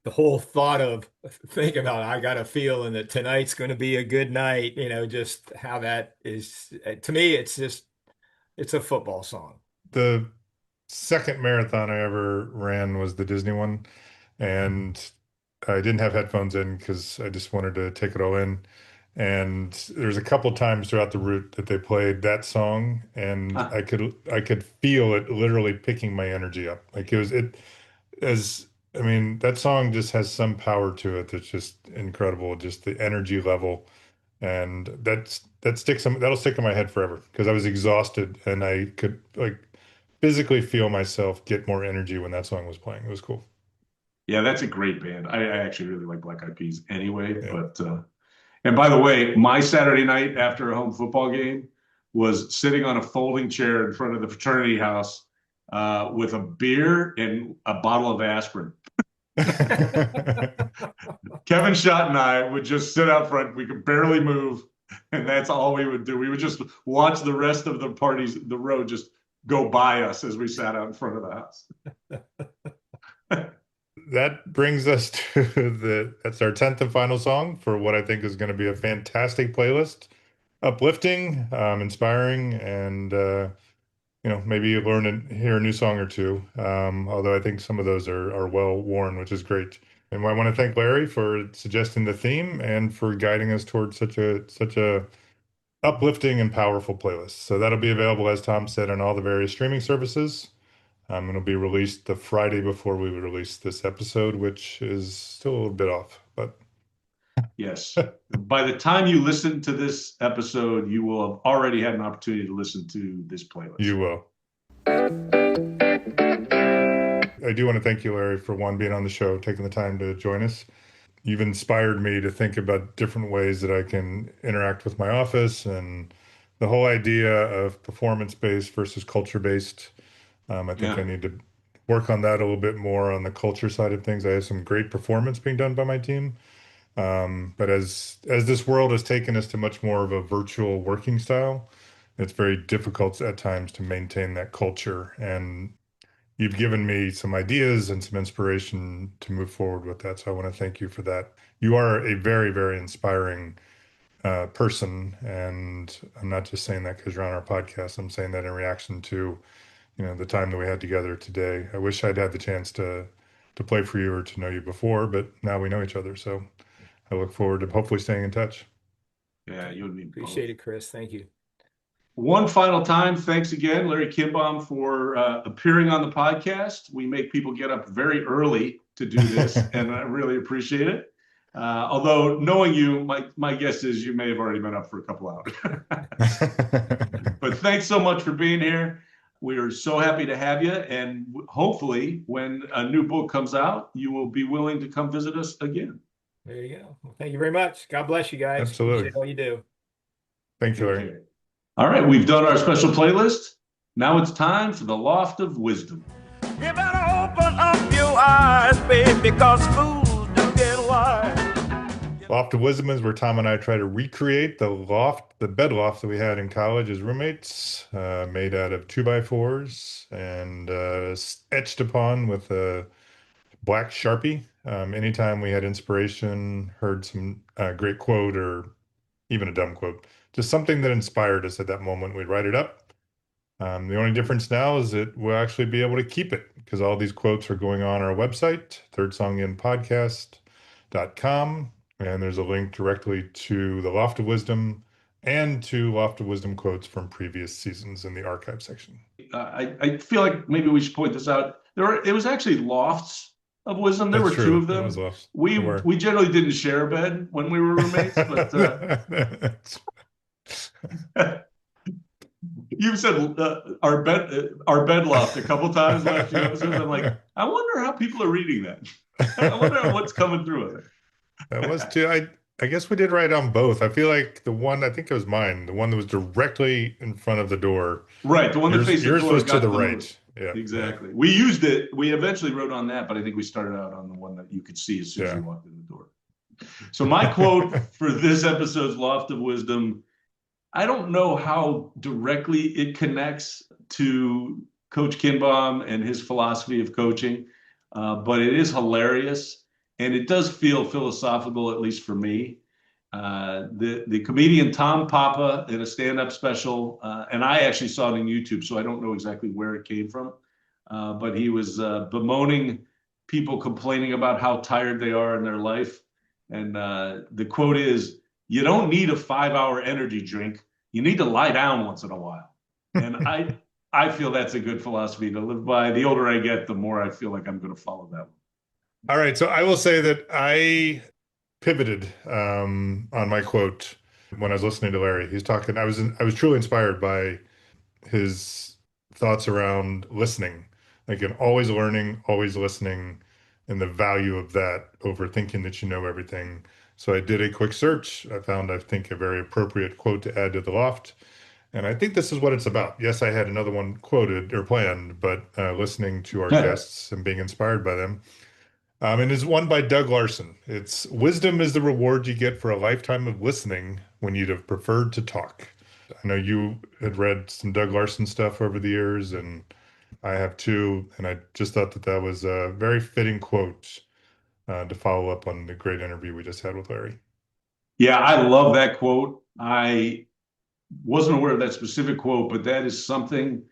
whole thought of thinking about, I got a feeling that tonight's going to be a good night, just how that is, to me, it's a football song. The second marathon I ever ran was the Disney one, and I didn't have headphones in because I just wanted to take it all in. And there's a couple times throughout the route that they played that song, and Huh. I could feel it literally picking my energy up. Like it was it as I mean, that song just has some power to it that's just incredible, just the energy level. And that'll stick in my head forever because I was exhausted and I could like physically feel myself get more energy when that song was playing. It was cool. Yeah, that's a great band. I actually really like Black Eyed Peas anyway. Yeah. But and by the way, my Saturday night after a home football game was sitting on a folding chair in front of the fraternity house with a beer and a bottle of aspirin. Kevin Schott and I would just sit out front. We could barely move, and that's all we would do. We would just watch the rest of the parties, the road, just go by us as we sat out in front of the house. That brings us to that's our 10th and final song for what I think is going to be a fantastic playlist. Uplifting, inspiring, and maybe you learn and hear a new song or two. Although I think some of those are well worn, which is great. And I want to thank Larry for suggesting the theme and for guiding us towards such a uplifting and powerful playlist. So that'll be available, as Tom said, on all the various streaming services. It'll be released the Friday before we would release this episode, which is still a little bit off, but yes. By the time you listen to this episode, you will have already had an opportunity to listen to this playlist. You will. I do want to thank you, Larry, for one, being on the show, taking the time to join us. You've inspired me to think about different ways that I can interact with my office and the whole idea of performance-based versus culture-based. I think I need to work on that a little bit more on the culture side of things. I have some great performance being done by my team. But as this world has taken us to much more of a virtual working style, it's very difficult at times to maintain that culture. And you've given me some ideas and some inspiration to move forward with that. So I want to thank you for that. You are a very, very inspiring person. And I'm not just saying that because you're on our podcast. I'm saying that in reaction to, the time that we had together today. I wish I'd had the chance to play for you or to know you before, but now we know each other. So I look forward to hopefully staying in touch. Yeah, you and me. Appreciate it, Chris. Thank you. One final time, thanks again, Larry Kindbom, for appearing on the podcast. We make people get up very early to do this, and I really appreciate it. Although knowing you, my guess is you may have already been up for a couple hours. But thanks so much for being here. We are so happy to have you, and hopefully when a new book comes out, you will be willing to come visit us again. There you go. Well, thank you very much. God bless you guys. Absolutely. Appreciate all you do. Thank you, Larry. All right, we've done our special playlist. Now it's time for the Loft of Wisdom. You better open up your eyes, babe, because fools do get wise. Loft of Wisdom is where Tom and I try to recreate the bed loft that we had in college as roommates, made out of 2x4s and etched upon with a black Sharpie. Anytime we had inspiration, heard some great quote or even a dumb quote, just something that inspired us at that moment, we'd write it up. The only difference now is that we'll actually be able to keep it because all these quotes are going on our website, thirdsonginpodcast.com. And there's a link directly to the Loft of Wisdom and to Loft of Wisdom quotes from previous seasons in the archive section. I feel like maybe we should point this out. It was actually lofts of wisdom. There were two of them. We generally didn't share a bed when we were roommates, but you've said our bed loft a couple times last few episodes. I'm like, I wonder how people are reading that. I wonder what's coming through with it. That was too. I guess we did write on both. I feel like the one, I think it was mine, the one that was directly in front of the door. Right, the one that faced the door. Yours was to the right. Yeah, exactly. We used it. We eventually wrote on that, but I think we started out on the one that you could see as soon as you walked in the door. So my quote for this episode's Loft of Wisdom, I don't know how directly it connects to Coach Kindbom and his philosophy of coaching, but it is hilarious. And it does feel philosophical, at least for me. The comedian Tom Papa in a stand-up special, and I actually saw it on YouTube, so I don't know exactly where it came from, but he was bemoaning people complaining about how tired they are in their life. And the quote is, "You don't need a 5-hour energy drink. You need to lie down once in a while." And I feel that's a good philosophy to live by. The older I get, the more I feel like I'm going to follow that one. All right, so I will say that I pivoted on my quote when I was listening to Larry. He's talking. I was truly inspired by his thoughts around listening, like always learning, always listening, and the value of that over thinking that you know everything. So I did a quick search. I found, I think, a very appropriate quote to add to the loft. And I think this is what it's about. Yes, I had another one quoted or planned, but listening to our guests and being inspired by them. And it's one by Doug Larson. It's wisdom is the reward you get for a lifetime of listening when you'd have preferred to talk. I know you had read some Doug Larson stuff over the years, and I have too. And I just thought that that was a very fitting quote to follow up on the great interview we just had with Larry. Yeah, I love that quote. I wasn't aware of that specific quote, but that is something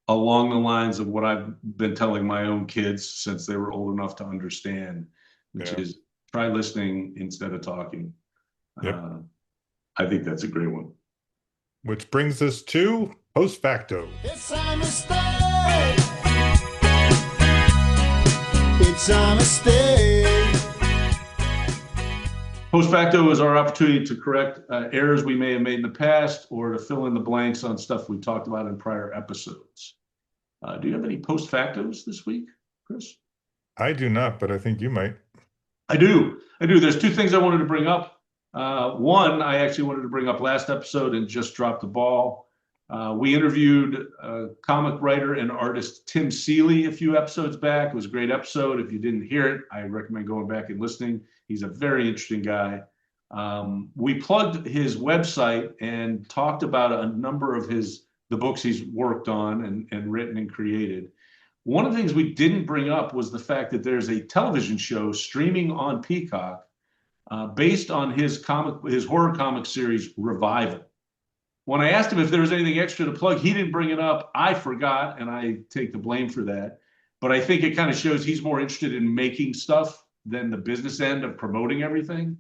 along the lines of what I've been telling my own kids since they were old enough to understand, which Yeah. is try listening instead of talking. Yep. I think that's a great one. Which brings us to post facto. It's a mistake. It's a mistake. Post facto is our opportunity to correct errors we may have made in the past or to fill in the blanks on stuff we talked about in prior episodes. Do you have any post factos this week, Chris? I do not, but I think you might. I do. There's two things I wanted to bring up. One, I actually wanted to bring up last episode and just dropped the ball. We interviewed comic writer and artist Tim Seeley a few episodes back. It was a great episode. If you didn't hear it, I recommend going back and listening. He's a very interesting guy. We plugged his website and talked about a number of the books he's worked on and written and created. One of the things we didn't bring up was the fact that there's a television show streaming on Peacock based on his horror comic series Revival. When I asked him if there was anything extra to plug, he didn't bring it up. I forgot, and I take the blame for that. But I think it kind of shows he's more interested in making stuff than the business end of promoting everything.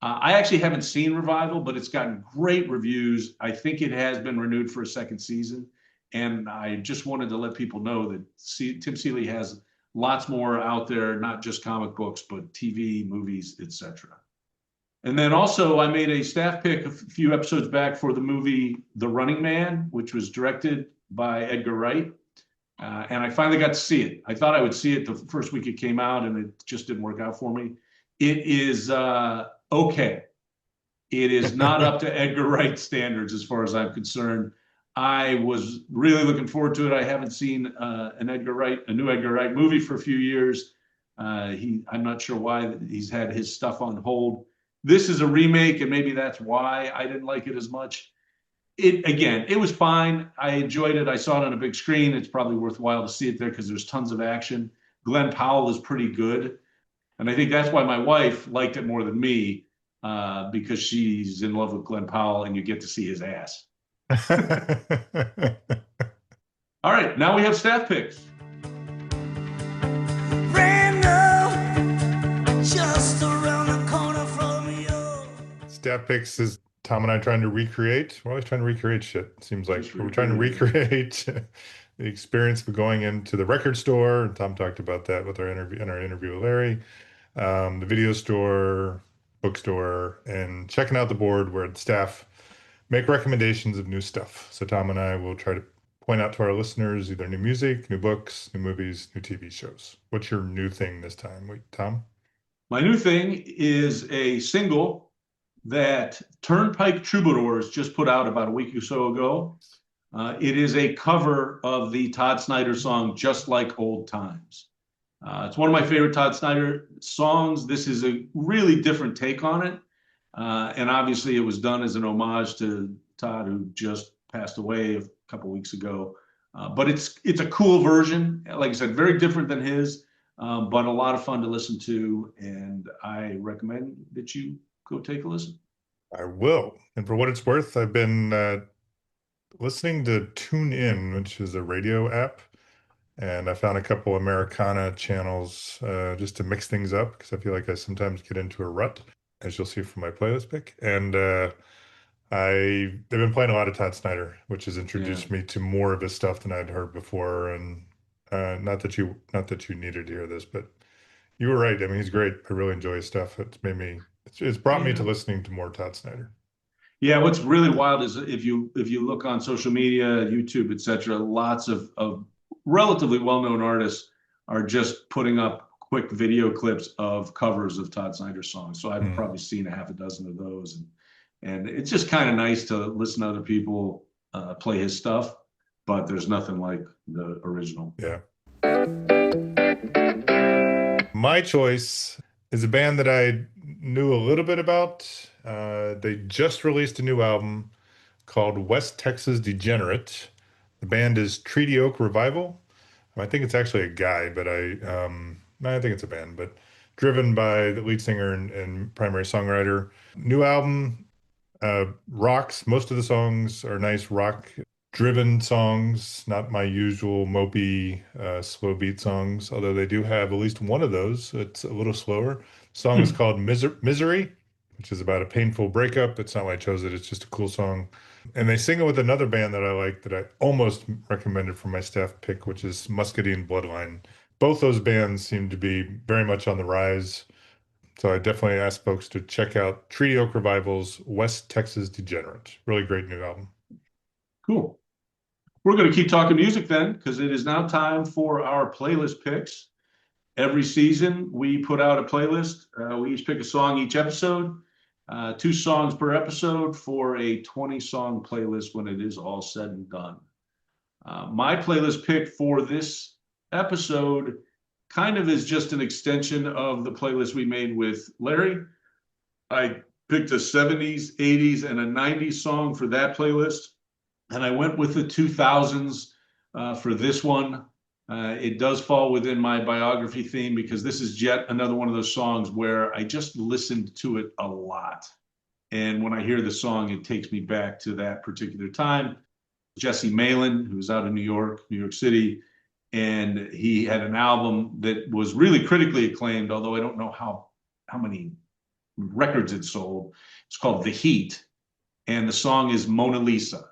I actually haven't seen Revival, but it's gotten great reviews. I think it has been renewed for a second season. And I just wanted to let people know that Tim Seeley has lots more out there, not just comic books, but TV, movies, etc. And then also I made a staff pick a few episodes back for the movie The Running Man, which was directed by Edgar Wright. And I finally got to see it. I thought I would see it the first week it came out, and it just didn't work out for me. It is okay. It is not up to Edgar Wright standards as far as I'm concerned. I was really looking forward to it. I haven't seen a new Edgar Wright movie for a few years. I'm not sure why he's had his stuff on hold. This is a remake, and maybe that's why I didn't like it as much. It was fine. I enjoyed it. I saw it on a big screen. It's probably worthwhile to see it there because there's tons of action. Glenn Powell is pretty good. And I think that's why my wife liked it more than me, because she's in love with Glenn Powell and you get to see his ass. All right, now we have staff picks. Just around the corner from you. Staff picks is Tom and I trying to recreate. We're always trying to recreate shit, it seems like. Just We're trying to recreate the experience of going into the record store. Tom talked about that with our interview with Larry. The video store, bookstore, and checking out the board where the staff make recommendations of new stuff. So Tom and I will try to point out to our listeners either new music, new books, new movies, new TV shows. What's your new thing this time, Tom? My new thing is a single that Turnpike Troubadours just put out about a week or so ago. It is a cover of the Todd Snider song, Just Like Old Times. It's one of my favorite Todd Snider songs. This is a really different take on it. And obviously it was done as an homage to Todd, who just passed away a couple weeks ago. But it's a cool version. Like I said, very different than his, but a lot of fun to listen to. And I recommend that you go take a listen. I will. And for what it's worth, I've been listening to Tune In, which is a radio app. And I found a couple Americana channels just to mix things up because I feel like I sometimes get into a rut, as you'll see from my playlist pick. And they've been playing a lot of Todd Snider, which has introduced me to more of his stuff than I'd heard before. And not that you needed to hear this, but you were right. I mean, he's great. I really enjoy his stuff. It's brought me to listening to more Todd Snider. Yeah, what's really wild is if you look on social media, YouTube, etc., lots of relatively well-known artists are just putting up quick video clips of covers of Todd Snider songs. So I've probably seen a half a dozen of those, and it's just kind of nice to listen to other people play his stuff, but there's nothing like the original. Yeah. my choice is a band that I knew a little bit about. They just released a new album called West Texas Degenerate. The band is Treaty Oak Revival. I think it's actually a guy, but I think it's a band, but driven by the lead singer and primary songwriter. New album, rocks. Most of the songs are nice rock driven songs, not my usual mopey, slow beat songs, although they do have at least one of those. It's a little slower. The song is called Misery, which is about a painful breakup. It's not why I chose it, it's just a cool song. And they sing it with another band that I like that I almost recommended for my staff pick, which is Muscadine Bloodline. Both those bands seem to be very much on the rise. So I definitely ask folks to check out Treaty Oak Revival's West Texas Degenerate. Really great new album. Cool. We're going to keep talking music then, because it is now time for our playlist picks. Every season, we put out a playlist. We each pick a song each episode, 2 songs per episode for a 20-song playlist when it is all said and done. My playlist pick for this episode kind of is just an extension of the playlist we made with Larry. I picked a 70s, 80s, and a 90s song for that playlist. And I went with the 2000s for this one. It does fall within my biography theme because this is yet another one of those songs where I just listened to it a lot. And when I hear the song, it takes me back to that particular time. Jesse Malin, who's out of New York City, and he had an album that was really critically acclaimed, although I don't know how many records it sold. It's called The Heat, and the song is Mona Lisa.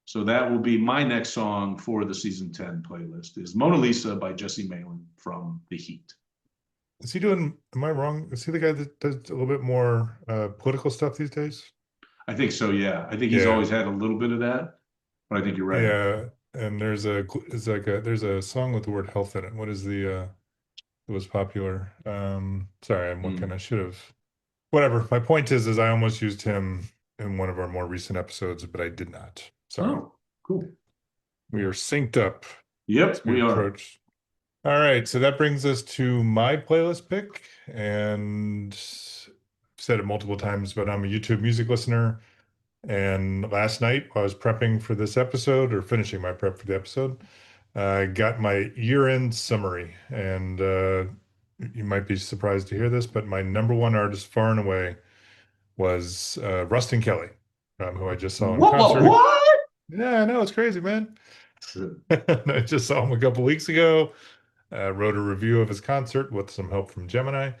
So that will be my next song for the season 10 playlist is Mona Lisa by Jesse Malin from The Heat. Is he doing, am I wrong? Is he the guy that does a little bit more political stuff these days? I think so, yeah. I think he's always had a little bit of that, but I think you're right. Yeah, and there's a song with the word health in it. What is it was popular? Sorry, I'm looking. I should have. Whatever. My point is I almost used him in one of our more recent episodes, but I did not. Sorry. Oh, cool. We are synced up. Yep, we are. All right, so that brings us to my playlist pick, and I've said it multiple times, but I'm a YouTube music listener. And last night, while I was prepping for this episode, or finishing my prep for the episode, I got my year-end summary. And you might be surprised to hear this, but my number one artist far and away was Rustin Kelly, who I just saw in concert. What? Yeah, I know, it's crazy, man. I just saw him a couple weeks ago. Wrote a review of his concert with some help from Gemini.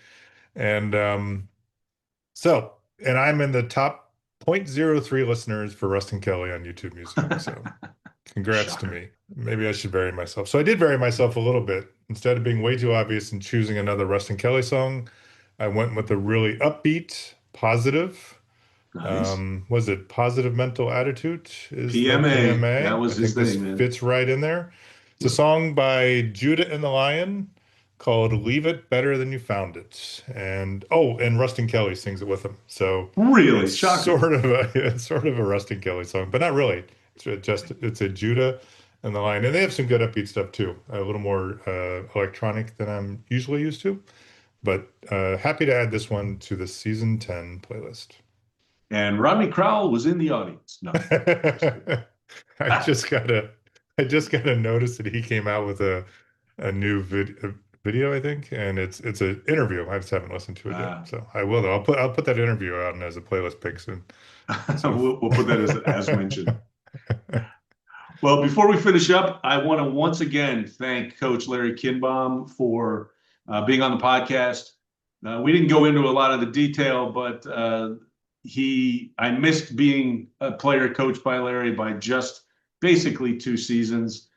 And and I'm in the top 0.03 listeners for Rustin Kelly on YouTube Music. So congrats to me. Maybe I should vary myself. So I did vary myself a little bit. Instead of being way too obvious and choosing another Rustin Kelly song, I went with a really upbeat, positive. Nice. Was it Positive Mental Attitude? PMA. That was his thing, man. Fits right in there. It's a song by Judah and the Lion called Leave It Better Than You Found It. And Rustin Kelly sings it with him. So really it's shocking. Sort of a Rustin Kelly song, but not really. It's a Judah and the Lion. And they have some good upbeat stuff too. A little more electronic than I'm usually used to. But happy to add this one to the season 10 playlist. And Rodney Crowell was in the audience. No. I just got a notice that he came out with a new video, I think, and it's an interview. I just haven't listened to it yet, so I will though. I'll put that interview out as a playlist pick soon. So. we'll put that as mentioned. Well, before we finish up, I want to once again thank Coach Larry Kindbom for being on the podcast. We didn't go into a lot of the detail, but I missed being a player coached by Larry by just basically 2 seasons.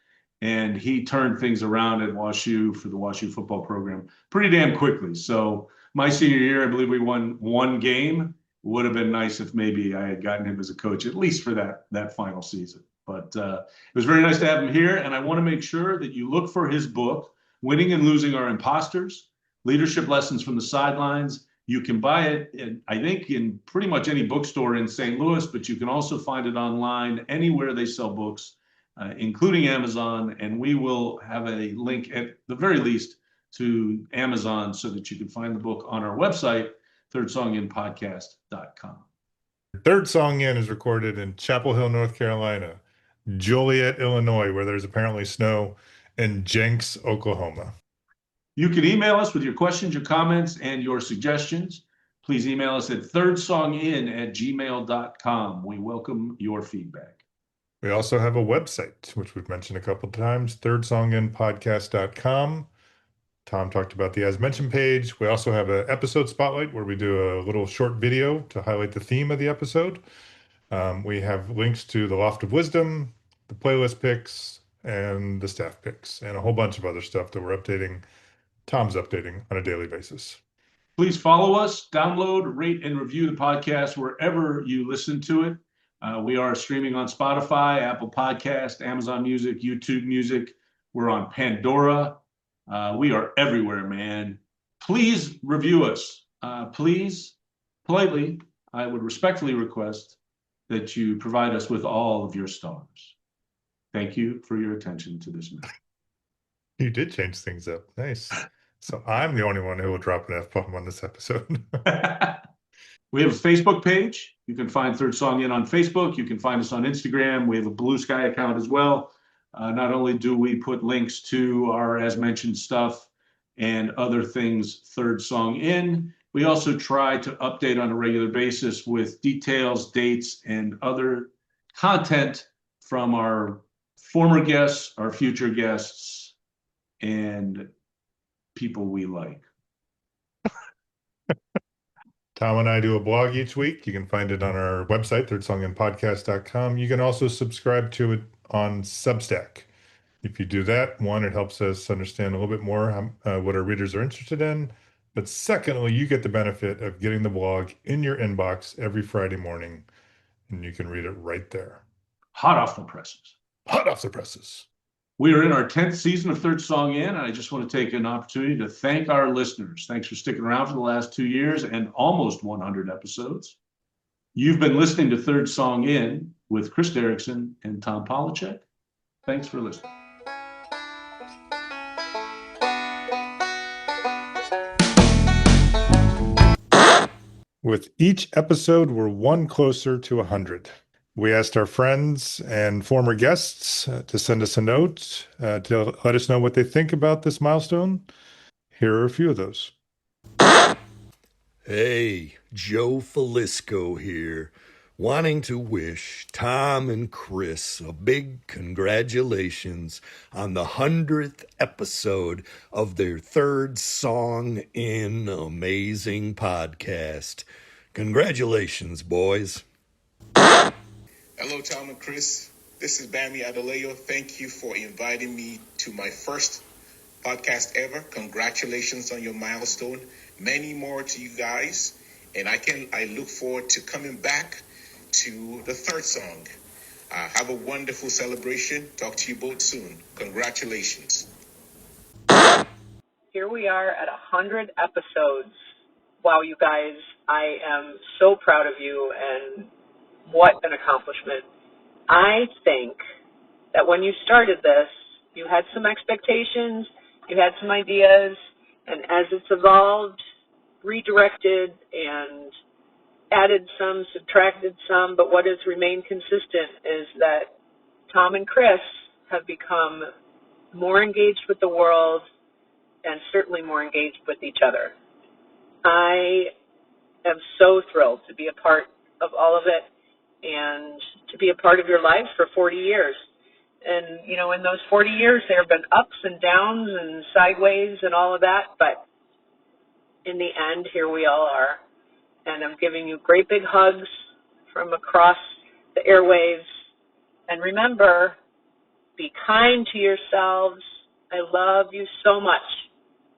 And he turned things around at WashU for the WashU football program pretty damn quickly. So my senior year, I believe we won 1 game. Would have been nice if maybe I had gotten him as a coach, at least for that final season. But it was very nice to have him here. And I want to make sure that you look for his book, Winning and Losing Are Imposters, Leadership Lessons from the Sidelines. You can buy it, I think, in pretty much any bookstore in St. Louis, but you can also find it online anywhere they sell books, including Amazon. And we will have a link at the very least to Amazon so that you can find the book on our website, thirdsonginpodcast.com. Third Song In is recorded in Chapel Hill, North Carolina, Joliet, Illinois, where there's apparently snow, and Jenks, Oklahoma. You can email us with your questions, your comments, and your suggestions. Please email us at thirdsongin@gmail.com. We welcome your feedback. We also have a website, which we've mentioned a couple of times, thirdsonginpodcast.com. Tom talked about the As Mentioned page. We also have an episode spotlight where we do a little short video to highlight the theme of the episode. We have links to the Loft of Wisdom, the playlist picks, and the staff picks, and a whole bunch of other stuff that we're updating. Tom's updating on a daily basis. Please follow us, download, rate, and review the podcast wherever you listen to it. We are streaming on Spotify, Apple Podcast, Amazon Music, YouTube Music. We're on Pandora. We are everywhere, man. Please review us. Please, politely, I would respectfully request that you provide us with all of your stars. Thank you for your attention to this matter. You did change things up. Nice. So I'm the only one who will drop an F-bomb on this episode. We have a Facebook page. You can find Third Song In on Facebook. You can find us on Instagram. We have a Blue Sky account as well. Not only do we put links to our As Mentioned stuff and other things Third Song In, we also try to update on a regular basis with details, dates, and other content from our former guests, our future guests, and people we like. Tom and I do a blog each week. You can find it on our website, thirdsonginpodcast.com. You can also subscribe to it on Substack. If you do that, one, it helps us understand a little bit more what our readers are interested in. But secondly, you get the benefit of getting the blog in your inbox every Friday morning, and you can read it right there. Hot off the presses. Hot off the presses. We are in our 10th season of Third Song In, and I just want to take an opportunity to thank our listeners. Thanks for sticking around for the last 2 years and almost 100 episodes. You've been listening to Third Song In with Chris Derrickson and Tom Polachek. Thanks for listening. With each episode, we're one closer to 100. We asked our friends and former guests to send us a note to let us know what they think about this milestone. Here are a few of those. Hey, Joe Falisco here, wanting to wish Tom and Chris a big congratulations on the 100th episode of their Third Song In amazing podcast. Congratulations, boys. Hello, Tom and Chris. This is Bami Adeleo. Thank you for inviting me to my first podcast ever. Congratulations on your milestone. Many more to you guys. And I look forward to coming back to the third song. Have a wonderful celebration. Talk to you both soon. Congratulations. Here we are at 100 episodes. Wow, you guys, I am so proud of you, and what an accomplishment. I think that when you started this, you had some expectations, you had some ideas, and as it's evolved, redirected and added some, subtracted some, but what has remained consistent is that Tom and Chris have become more engaged with the world and certainly more engaged with each other. I am so thrilled to be a part of all of it and to be a part of your life for 40 years. And, you know, in those 40 years, there have been ups and downs and sideways and all of that, but in the end, here we all are. And I'm giving you great big hugs from across the airwaves. And remember, be kind to yourselves. I love you so much.